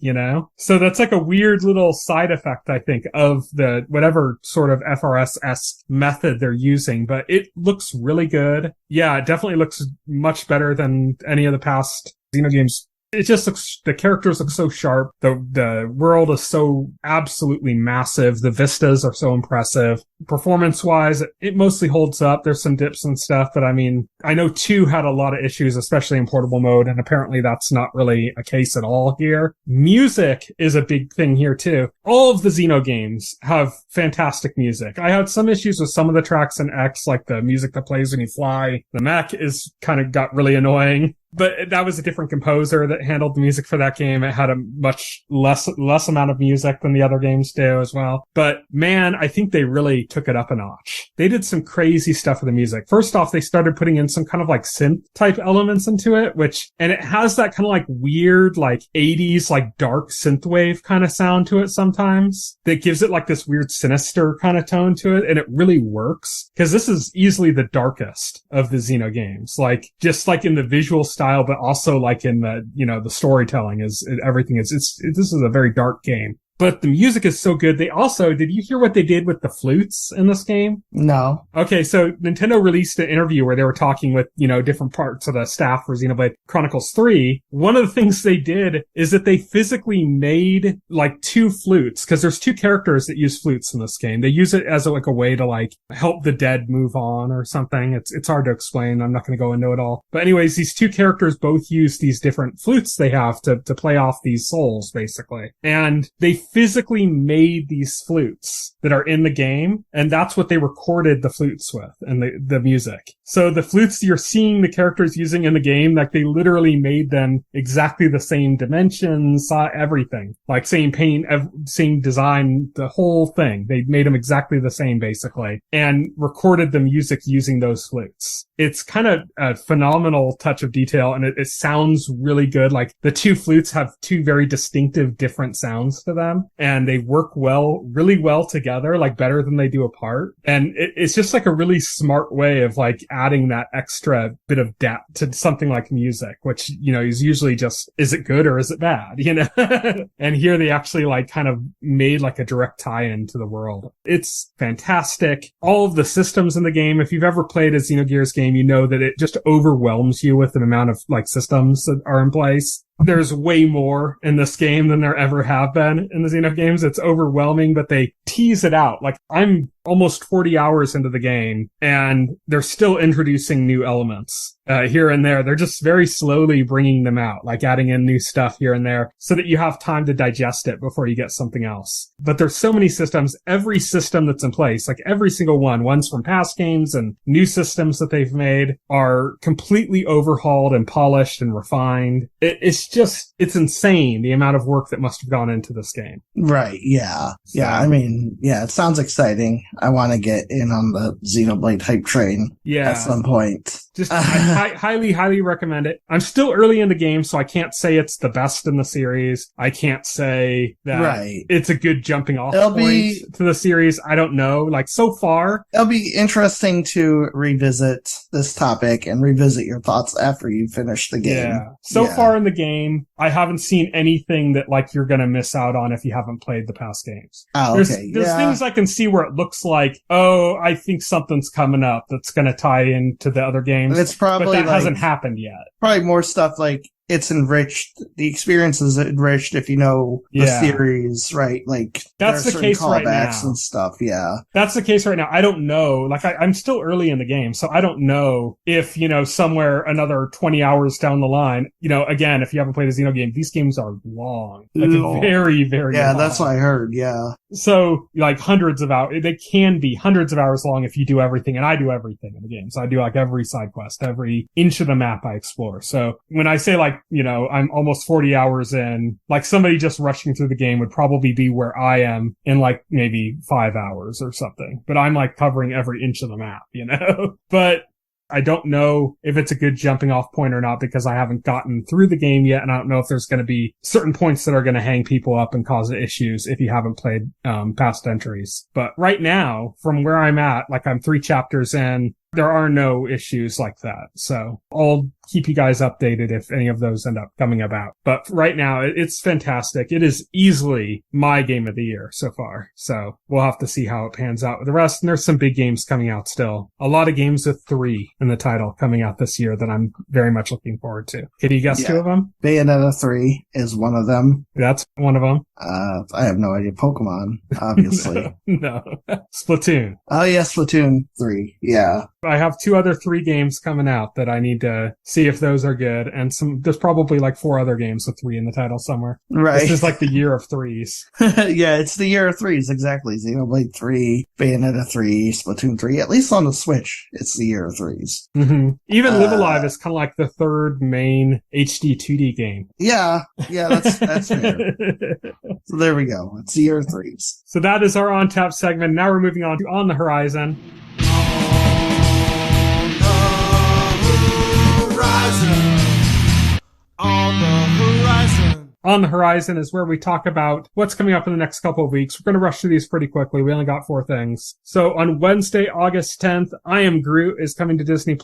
S1: So that's like a weird little side effect, I think, of the whatever sort of FRS-esque method they're using, but it looks really good. Yeah, it definitely looks much better than any of the past Xeno games. It just looks, the characters look so sharp. The world is so absolutely massive. The vistas are so impressive. Performance-wise, it mostly holds up. There's some dips and stuff, but I mean, I know 2 had a lot of issues, especially in portable mode, and apparently that's not really a case at all here. Music is a big thing here too. All of the Xeno games have fantastic music. I had some issues with some of the tracks in X, like the music that plays when you fly. The mech is kind of got really annoying. But that was a different composer that handled the music for that game. It had a much less amount of music than the other games do as well. But man, I think they really took it up a notch. They did some crazy stuff with the music. First off, they started putting in some kind of like synth type elements into it, and it has that kind of like weird, like 80s, like dark synthwave kind of sound to it sometimes that gives it like this weird sinister kind of tone to it. And it really works because this is easily the darkest of the Xeno games. Like just like in the visual style, but also like in the, the storytelling is everything. This is a very dark game. But the music is so good. They also, did you hear what they did with the flutes in this game?
S4: No.
S1: Okay, so Nintendo released an interview where they were talking with, different parts of the staff for Xenoblade Chronicles 3. One of the things they did is that they physically made like 2 flutes, because there's 2 characters that use flutes in this game. They use it as a way to like help the dead move on or something. It's hard to explain. I'm not going to go into it all. But anyways, these 2 characters both use these different flutes they have to play off these souls, basically. And they physically made these flutes that are in the game, and that's what they recorded the flutes with and the music. So the flutes you're seeing the characters using in the game, like they literally made them exactly the same dimensions, everything. Like same paint, same design, the whole thing. They made them exactly the same, basically, and recorded the music using those flutes. It's kind of a phenomenal touch of detail, and it sounds really good. Like the 2 flutes have 2 very distinctive different sounds to them, and they work really well together, like better than they do apart. And it's just like a really smart way of like adding that extra bit of depth to something like music, which, is usually just, is it good or is it bad, And here they actually like kind of made like a direct tie-in to the world. It's fantastic. All of the systems in the game, if you've ever played a Xenogears game, you know that it just overwhelms you with the amount of like systems that are in place. There's way more in this game than there ever have been in the Xeno games. It's overwhelming, but they tease it out. Like, I'm almost 40 hours into the game, and they're still introducing new elements here and there. They're just very slowly bringing them out, like adding in new stuff here and there so that you have time to digest it before you get something else. But there's so many systems. Every system that's in place, like every single ones from past games and new systems that they've made, are completely overhauled and polished and refined. It's insane the amount of work that must have gone into this game.
S4: Right, yeah.
S1: So,
S4: yeah, I mean, it sounds exciting. I want to get in on the Xenoblade hype train at some point.
S1: I highly recommend it. I'm still early in the game, so I can't say it's the best in the series. I can't say that it's a good jumping off point to the series. I don't know. Like, so far,
S4: it'll be interesting to revisit this topic and revisit your thoughts after you finish the game.
S1: Yeah. So far in the game, I haven't seen anything that like you're gonna miss out on if you haven't played the past games.
S4: Oh, okay.
S1: There's things I can see where it looks like, I think something's coming up that's gonna tie into the other games.
S4: It's probably
S1: but that hasn't happened yet.
S4: Probably more stuff like it's enriched. The experience is enriched if you know the series, right? Like
S1: that's the case right now
S4: and stuff. Yeah,
S1: that's the case right now. I don't know. Like I'm still early in the game, so I don't know if somewhere another 20 hours down the line. Again, if you haven't played a Xeno game, these games are long, like very, very.
S4: Yeah,
S1: long.
S4: That's what I heard. Yeah.
S1: So like hundreds of hours. They can be hundreds of hours long if you do everything, and I do everything in the game. So I do like every side quest, every inch of the map I explore. So when I say like, I'm almost 40 hours in, like somebody just rushing through the game would probably be where I am in like maybe 5 hours or something. But I'm like covering every inch of the map, But I don't know if it's a good jumping off point or not because I haven't gotten through the game yet, and I don't know if there's going to be certain points that are going to hang people up and cause issues if you haven't played past entries. But right now, from where I'm at, like I'm 3 chapters in, there are no issues like that. So I'll keep you guys updated if any of those end up coming about. But right now, it's fantastic. It is easily my game of the year so far. So we'll have to see how it pans out with the rest. And there's some big games coming out still. A lot of games with 3 in the title coming out this year that I'm very much looking forward to. Can you guess 2 of them?
S4: Bayonetta 3 is one of them.
S1: That's one of them.
S4: I have no idea. Pokemon, obviously.
S1: No. Splatoon.
S4: Oh, yeah, Splatoon 3. Yeah.
S1: I have 2 other 3 games coming out that I need to see if those are good. And there's probably like 4 other games with 3 in the title somewhere.
S4: Right.
S1: This is like the year of 3s.
S4: Yeah, it's the year of 3s, exactly. Xenoblade 3, Bayonetta 3, Splatoon 3. At least on the Switch, it's the year of 3s.
S1: Mm-hmm. Even Live Alive is kind of like the 3rd main HD 2D game.
S4: Yeah, that's fair. So there we go. It's the year of 3s.
S1: So that is our On Tap segment. Now we're moving on to On the Horizon.
S3: On the horizon.
S1: On the Horizon is where we talk about what's coming up in the next couple of weeks. We're going to rush through these pretty quickly. We only got 4 things. So on Wednesday, August 10th, I Am Groot is coming to Disney+.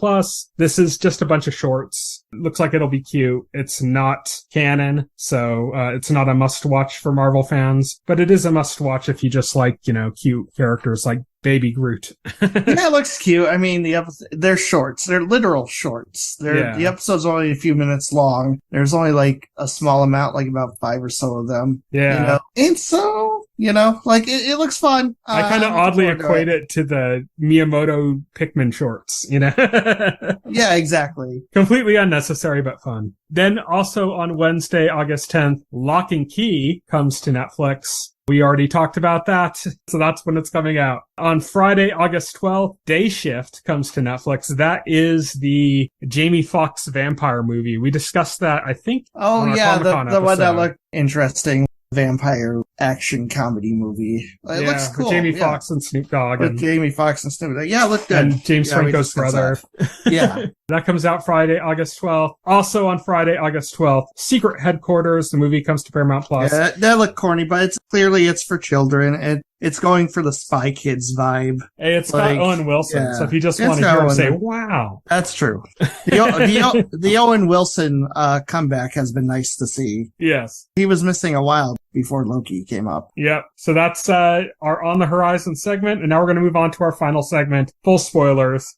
S1: This is just a bunch of shorts. Looks like it'll be cute. It's not canon, so it's not a must-watch for Marvel fans, but it is a must-watch if you just like, cute characters like Baby Groot.
S4: Yeah, it looks cute. I mean, they're shorts. They're literal shorts. The episode's only a few minutes long. There's only like a small amount, like about 5 or so of them.
S1: Yeah.
S4: And so, it looks fun.
S1: I kind of oddly equate it to the Miyamoto Pikmin shorts,
S4: Yeah, exactly.
S1: Completely unnecessary, but fun. Then also on Wednesday, August 10th, Locke and Key comes to Netflix. We already talked about that, so that's when it's coming out. On Friday, August 12th, Day Shift comes to Netflix. That is the Jamie Foxx vampire movie. We discussed that, I think,
S4: on our
S1: Comic-Con
S4: the one that looked interesting. Vampire action comedy movie. It looks cool.
S1: With Jamie Foxx and Snoop Dogg.
S4: Jamie Foxx and Snoop Dogg. Yeah, it looked good.
S1: And James Franco's brother.
S4: Yeah.
S1: That comes out Friday, August 12th. Also on Friday, August 12th, Secret Headquarters. The movie comes to Paramount Plus.
S4: Yeah, that looked corny, but it's for children. And it's going for the Spy Kids vibe.
S1: Hey, it's got Owen Wilson, so if you just want to hear him say, wow.
S4: That's true. The Owen Wilson comeback has been nice to see.
S1: Yes.
S4: He was missing a while before Loki came up.
S1: Yep. So that's our On the Horizon segment, and now we're going to move on to our final segment, full spoilers.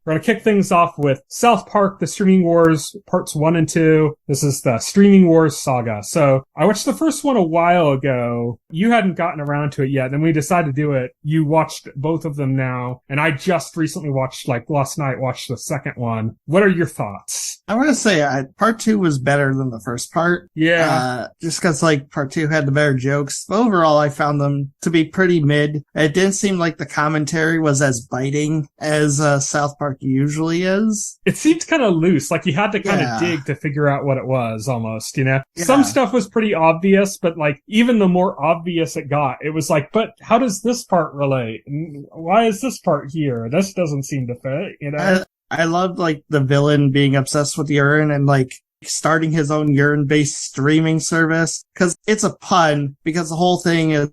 S1: We're going to kick things off with South Park, The Streaming Wars, Parts 1 and 2. This is the Streaming Wars saga. So I watched the first one a while ago. You hadn't gotten around to it yet. Then we decided to do it. You watched both of them now. And I just recently watched, last night, watched the second one. What are your thoughts?
S4: I want to say part 2 was better than the first part.
S1: Yeah.
S4: Just because, part 2 had the better jokes. But overall, I found them to be pretty mid. It didn't seem like the commentary was as biting as South Park usually is.
S1: It seemed kind of loose, you had to kind of dig to figure out what it was almost, Some stuff was pretty obvious, but even the more obvious it got, it was but how does this part relate? And why is this part here? This doesn't seem to fit,
S4: I loved the villain being obsessed with urine and starting his own urine-based streaming service, because it's a pun, because the whole thing is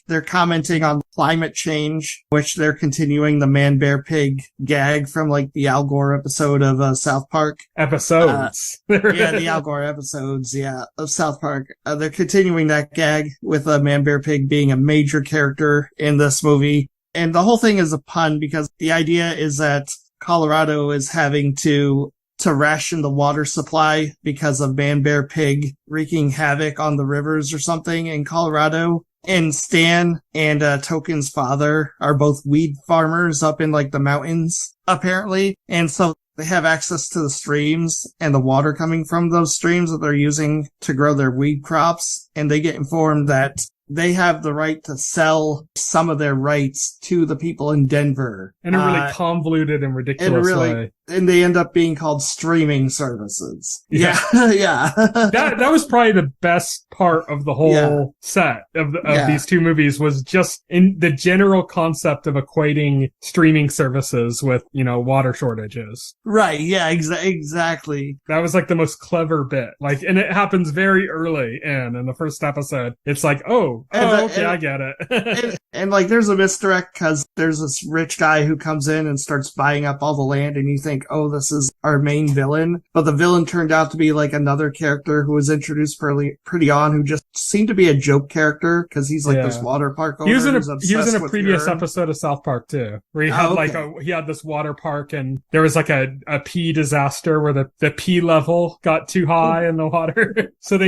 S4: they're commenting on climate change, which they're continuing the man bear pig gag from the Al Gore episode of South Park.
S1: Episodes.
S4: The Al Gore episodes, of South Park. They're continuing that gag with man bear pig being a major character in this movie. And the whole thing is a pun because the idea is that Colorado is having to ration the water supply because of man bear pig wreaking havoc on the rivers or something in Colorado. And Stan and Token's father are both weed farmers up in the mountains, apparently. And so they have access to the streams and the water coming from those streams that they're using to grow their weed crops. And they get informed that they have the right to sell some of their rights to the people in Denver.
S1: In a really convoluted and ridiculous way.
S4: And they end up being called streaming services. Yeah.
S1: That was probably the best part of the whole set of these two movies, was just in the general concept of equating streaming services with, water shortages.
S4: Right. Yeah, exactly.
S1: That was the most clever bit. And it happens very early in the first episode. It's okay, I get it.
S4: and there's a misdirect because there's this rich guy who comes in and starts buying up all the land, and you think, oh, this is our main villain. But the villain turned out to be another character who was introduced pretty on, who just seemed to be a joke character because he's this water park owner.
S1: He was in a previous episode of South Park too, where he had he had this water park, and there was a pee disaster where the pee level got too high in the water. So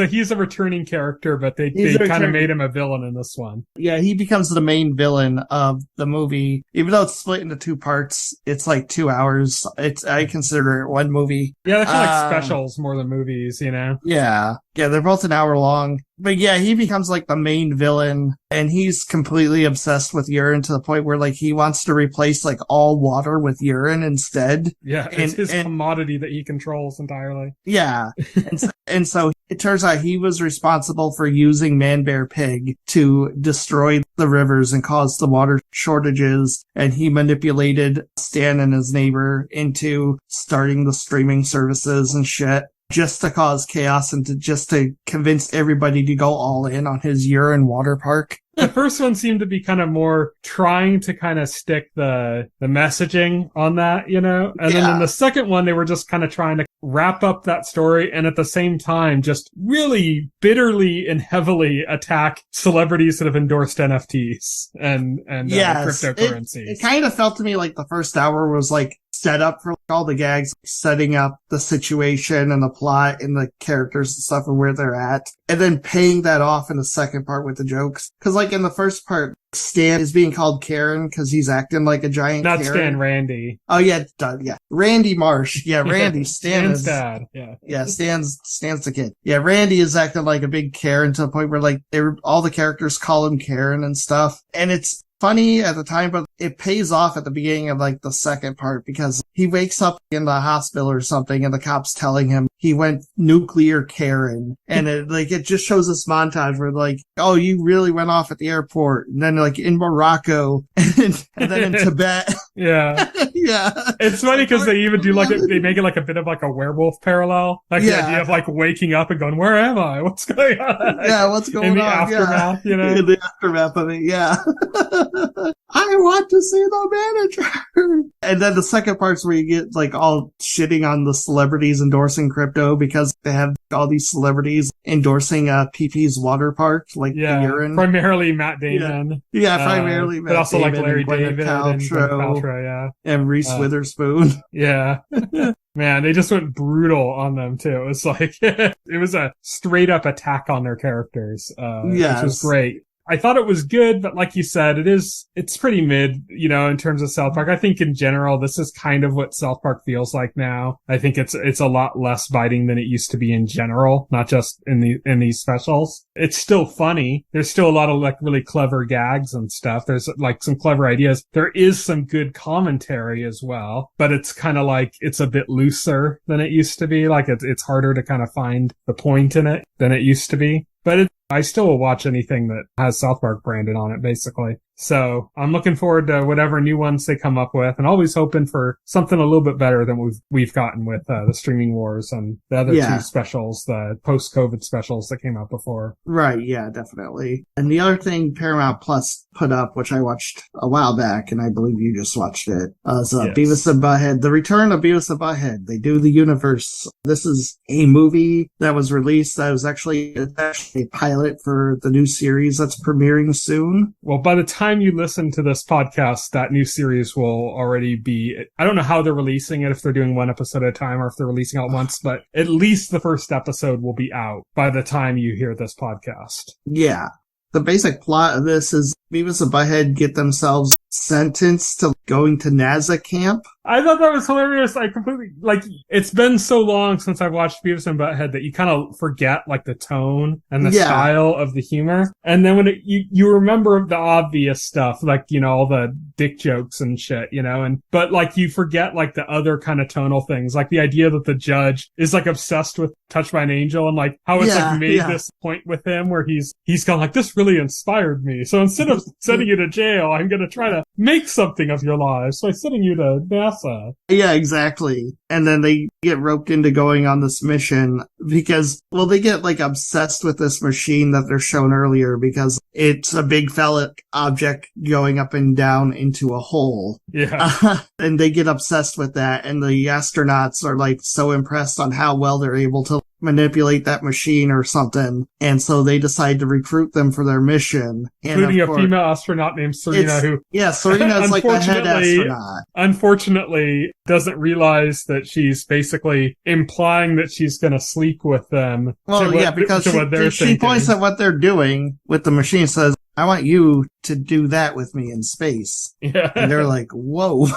S1: he's a returning character, but they kind of made him a villain in this one.
S4: Yeah, he becomes the main villain of the movie. Even though it's split into 2 parts, it's 2 hours. I consider it one movie.
S1: Yeah, they're kind of specials more than movies,
S4: Yeah. Yeah, they're both an hour long. But yeah, he becomes like the main villain, and he's completely obsessed with urine to the point where like he wants to replace like all water with urine instead.
S1: Yeah, it's his commodity that he controls entirely.
S4: Yeah. And so it turns out he was responsible for using Man Bear Pig to destroy the rivers and cause the water shortages. And he manipulated Stan and his neighbor into starting the streaming services and shit, just to cause chaos and to convince everybody to go all in on his urine water park.
S1: The first one seemed to be kind of more trying to kind of stick the messaging on that, you know? And then in the second one, they were just kind of trying to wrap up that story and at the same time just really bitterly and heavily attack celebrities that have endorsed NFTs and cryptocurrencies.
S4: It kind of felt to me like the first hour was like set up for all the gags, setting up the situation and the plot and the characters and stuff and where they're at, and then paying that off in the second part with the jokes. Because like in the first part, Stan is being called Karen because he's acting like a giant
S1: Not
S4: Karen.
S1: Stan, Randy.
S4: Oh yeah, yeah. Randy Marsh. Yeah, Randy.
S1: Stan's dad. Yeah.
S4: Yeah, Stan's the kid. Yeah, Randy is acting like a big Karen to the point where like all the characters call him Karen and stuff. And it's funny at the time, but it pays off at the beginning of like the second part because he wakes up in the hospital or something and the cop's telling him he went nuclear Karen. And it just shows this montage where like, oh, you really went off at the airport. And then like in Morocco and then in Tibet.
S1: Yeah.
S4: Yeah.
S1: It's funny because they even do they make it like a bit of like a werewolf parallel. Like the idea of like waking up and going, where am I? What's going on?
S4: Yeah, what's going on?
S1: In the aftermath, you know?
S4: In the aftermath of it, yeah. I want to see the manager. And then the second part's where you get like all shitting on the celebrities endorsing crypto because they have all these celebrities endorsing PP's water park, like the urine.
S1: Primarily Matt Damon.
S4: Yeah, primarily Matt Damon.
S1: But also
S4: Damon
S1: like Larry
S4: and Gwyneth
S1: David
S4: Paltrow,
S1: and Gwyneth Paltrow, yeah.
S4: And Reese Witherspoon.
S1: Yeah. Man, they just went brutal on them too. It was like, it was a straight up attack on their characters, which was great. I thought it was good, but like you said, it's pretty mid, you know, in terms of South Park. I think in general, this is kind of what South Park feels like now. I think it's a lot less biting than it used to be in general, not just in these specials. It's still funny. There's still a lot of like really clever gags and stuff. There's like some clever ideas. There is some good commentary as well, but it's kind of like, it's a bit looser than it used to be. Like it's harder to kind of find the point in it than it used to be. But I still will watch anything that has South Park branded on it, basically. So I'm looking forward to whatever new ones they come up with, and always hoping for something a little bit better than we've gotten with the Streaming Wars and the other two specials, the post-COVID specials that came out before.
S4: Right, yeah, definitely. And the other thing Paramount Plus put up, which I watched a while back, and I believe you just watched it, is Beavis and Butthead. The Return of Beavis and Butthead. They do the universe. This is a movie that was released that was actually a pilot for the new series that's premiering soon.
S1: Well, by the time you listen to this podcast, that new series will already be, I don't know how they're releasing it, if they're doing one episode at a time or if they're releasing it once, but at least the first episode will be out by the time you hear this podcast.
S4: Yeah. The basic plot of this is Beavis and Butthead get themselves sentenced to going to NASA camp.
S1: I thought that was hilarious. I completely, like, it's been so long since I've watched Beavis and Butthead that you kind of forget, like, the tone and the style of the humor. And then when you remember the obvious stuff, like, you know, all the dick jokes and shit, you know, but like, you forget, like, the other kind of tonal things, like the idea that the judge is, like, obsessed with Touched by an Angel and, like, how it's, like, made this point with him where he's kind of like, this really inspired me. So instead of sending you to jail, I'm going to try to make something of your lives by sending you to NASA.
S4: Yeah, exactly. And then they get roped into going on this mission because, well, they get like obsessed with this machine that they're shown earlier because it's a big phallic object going up and down into a hole.
S1: Yeah.
S4: And they get obsessed with that. And the astronauts are like so impressed on how well they're able to manipulate that machine or something. And so they decide to recruit them for their mission.
S1: Including a female astronaut named Serena
S4: Serena is like the head astronaut.
S1: Unfortunately, doesn't realize that she's basically implying that she's going to sleep with them.
S4: Well, because she points at what they're doing with the machine, says, I want you to do that with me in space.
S1: Yeah.
S4: And they're like, whoa.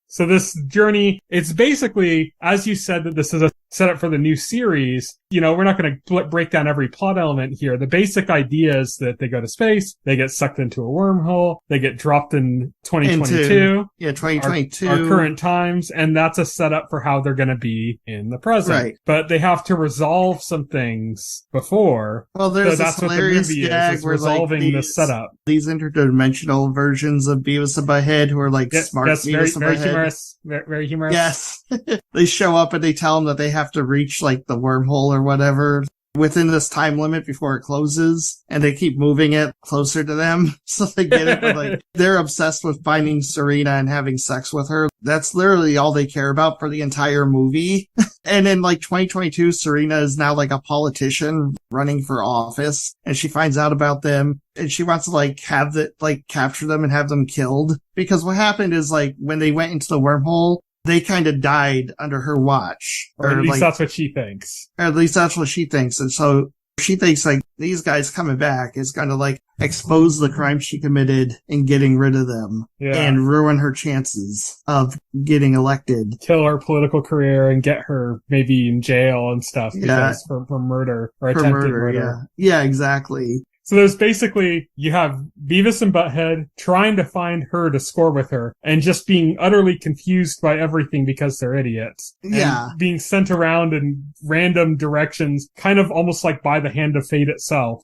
S1: So this journey, it's basically, as you said, that this is a setup for the new series, we're not going to break down every plot element here. The basic idea is that they go to space, they get sucked into a wormhole, they get dropped in 2022.
S4: 2022.
S1: Our current times, and that's a setup for how they're going to be in the present.
S4: Right.
S1: But they have to resolve some things before.
S4: Well, there's
S1: that's
S4: this
S1: what the
S4: hilarious
S1: movie
S4: gag
S1: is
S4: where
S1: resolving the setup.
S4: These interdimensional versions of Beavis and Butthead who are like smart
S1: Yes,
S4: Beavis and
S1: very
S4: Butthead.
S1: humorous. Very humorous.
S4: Yes. They show up and they tell them that they have to reach like the wormhole or whatever within this time limit before it closes, and they keep moving it closer to them. So they get it, but like they're obsessed with finding Serena and having sex with her. That's literally all they care about for the entire movie. And in like 2022, Serena is now like a politician running for office, and she finds out about them, and she wants to like capture them and have them killed. Because what happened is like when they went into the wormhole, they kind of died under her watch.
S1: Or at least that's what she thinks.
S4: Or at least that's what she thinks. And so she thinks like these guys coming back is going to like expose the crime she committed and getting rid of them and ruin her chances of getting elected.
S1: Kill her political career and get her maybe in jail and stuff because for murder or attempted murder.
S4: Yeah, exactly.
S1: So there's basically, you have Beavis and Butthead trying to find her to score with her and just being utterly confused by everything because they're idiots.
S4: Yeah.
S1: And being sent around in random directions, kind of almost like by the hand of fate itself.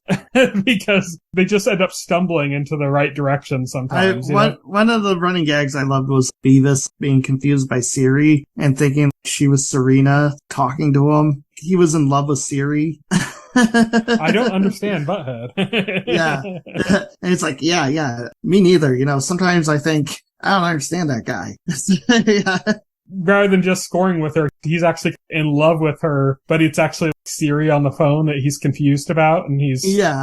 S1: Because they just end up stumbling into the right direction sometimes.
S4: One of the running gags I loved was Beavis being confused by Siri and thinking she was Serena talking to him. He was in love with Siri.
S1: I don't understand Butthead.
S4: Yeah. And it's like, yeah, me neither. Sometimes I think, I don't understand that guy. Yeah.
S1: Rather than just scoring with her, he's actually in love with her, but it's actually Siri on the phone that he's confused about, and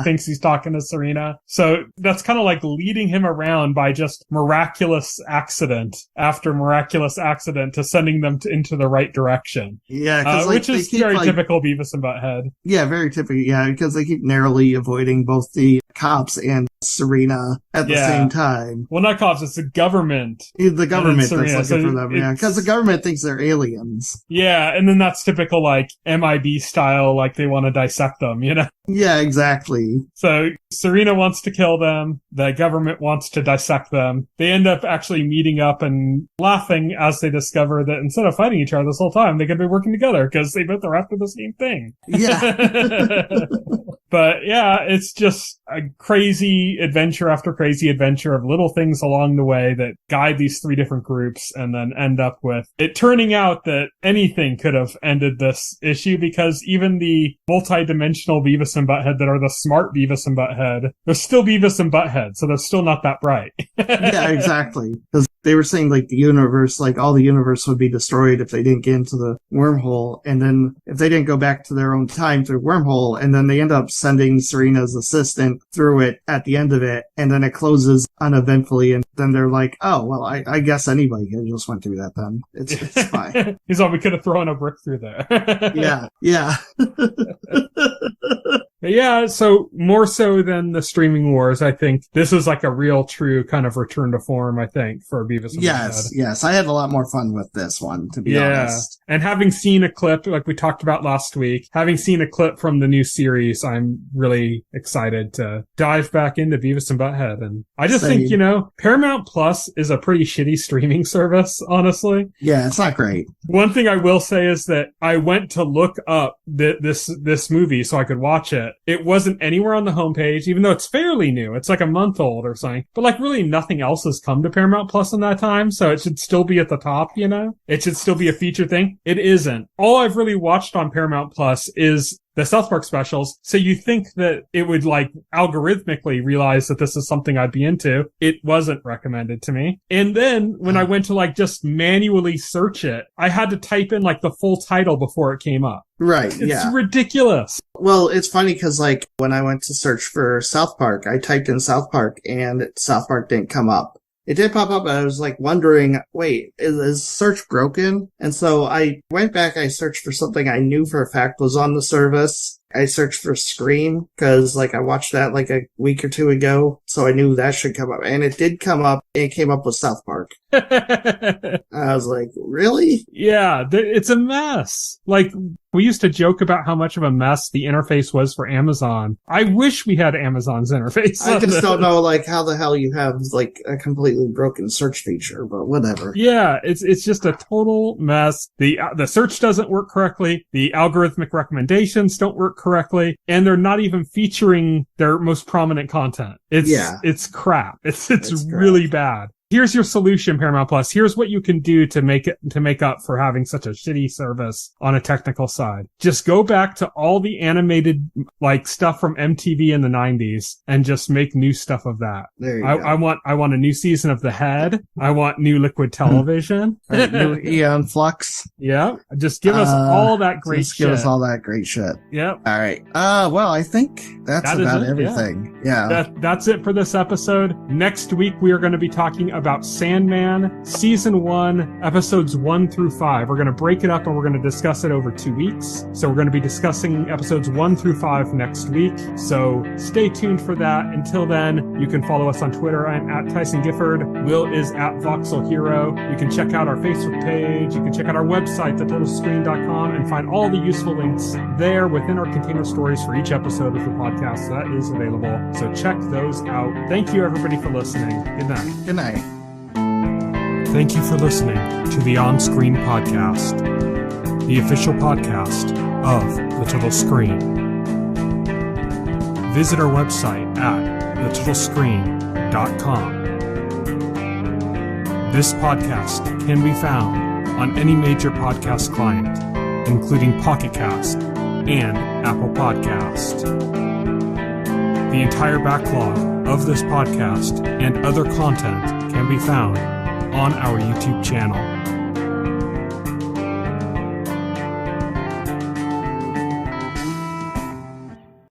S1: thinks he's talking to Serena. So that's kind of like leading him around by just miraculous accident after miraculous accident to sending them into the right direction.
S4: Yeah,
S1: which is very typical Beavis and Butthead.
S4: Yeah, very typical. Yeah, because they keep narrowly avoiding both the cops and Serena at the same time.
S1: Well, not cops, it's the government.
S4: The government that's looking for them, because the government thinks they're aliens.
S1: Yeah, and then that's typical, like, MIB style, like they want to dissect them,
S4: Yeah, exactly.
S1: So Serena wants to kill them. The government wants to dissect them. They end up actually meeting up and laughing as they discover that instead of fighting each other this whole time, they could be working together because they both are after the same thing.
S4: Yeah.
S1: But yeah, it's just a crazy adventure after crazy adventure of little things along the way that guide these three different groups and then end up with it turning out that anything could have ended this issue because even the multi-dimensional Beavis and Butthead that are the smart Beavis and Butthead, they're still Beavis and Butthead, so they're still not that bright.
S4: Yeah, exactly. Because they were saying like the universe, like all the universe would be destroyed if they didn't get into the wormhole, and then if they didn't go back to their own time through wormhole, and then they end up sending Serena's assistant through it at the end of it, and then it closes uneventfully, and then they're like, oh, well, I guess anybody can just went through that then. It's fine.
S1: He's all, we could have thrown a brick through there.
S4: Yeah.
S1: But yeah, so more so than the streaming wars, I think this is like a real true kind of return to form, I think, for Beavis and Butthead.
S4: Yes. I had a lot more fun with this one, to be honest.
S1: And having seen a clip, like we talked about last week, having seen a clip from the new series, I'm really excited to dive back into Beavis and Butthead. And I just think, Paramount Plus is a pretty shitty streaming service, honestly.
S4: Yeah, it's not great.
S1: One thing I will say is that I went to look up this movie so I could watch it. It wasn't anywhere on the homepage, even though it's fairly new. It's like a month old or something. But like really nothing else has come to Paramount Plus in that time, so it should still be at the top, It should still be a feature thing. It isn't. All I've really watched on Paramount Plus is the South Park specials. So you think that it would like algorithmically realize that this is something I'd be into. It wasn't recommended to me. And then when I went to like just manually search it, I had to type in like the full title before it came up.
S4: Right.
S1: It's ridiculous.
S4: Well, it's funny because like when I went to search for South Park, I typed in South Park and South Park didn't come up. It did pop up, and I was like wondering, wait, is search broken? And so I went back, I searched for something I knew for a fact was on the service,
S2: I searched for Scream because like I watched that like a week or two ago, so I knew that should come up, and it did come up. It came up with South Park. I was like, really?
S1: Yeah, it's a mess. Like, we used to joke about how much of a mess the interface was for Amazon. I wish we had Amazon's interface.
S2: I just don't know, like, how the hell you have, like, a completely broken search feature, but whatever.
S1: Yeah, it's just a total mess. The search doesn't work correctly. The algorithmic recommendations don't work correctly. And they're not even featuring their most prominent content. It's crap. It's really bad. Here's your solution, Paramount Plus. Here's what you can do to make up for having such a shitty service on a technical side. Just go back to all the animated, like, stuff from MTV in the 90s and just make new stuff of that.
S2: There you go.
S1: I want a new season of The Head. I want new Liquid Television.
S4: Right, new Eon Flux.
S1: Yeah. Just give us all that great shit.
S4: Give us all that great shit.
S1: Yep.
S4: All right. Well, I think that's about everything. Yeah.
S1: That's it for this episode. Next week, we are going to be talking about Sandman Season 1, Episodes 1 through 5. We're going to break it up and we're going to discuss it over 2 weeks. So we're going to be discussing Episodes 1 through 5 next week. So stay tuned for that. Until then, you can follow us on Twitter. I'm at Tyson Gifford. Will is at Voxel Hero. You can check out our Facebook page. You can check out our website, thetotalscreen.com, and find all the useful links there within our container stories for each episode of the podcast that is available. So check those out. Thank you, everybody, for listening. Good night.
S4: Good night.
S1: Thank you for listening to the OnScreen podcast, the official podcast of The Total Screen. Visit our website at thetotalscreen.com. This podcast can be found on any major podcast client, including Pocket Cast and Apple Podcast. The entire backlog of this podcast and other content can be found on our YouTube channel.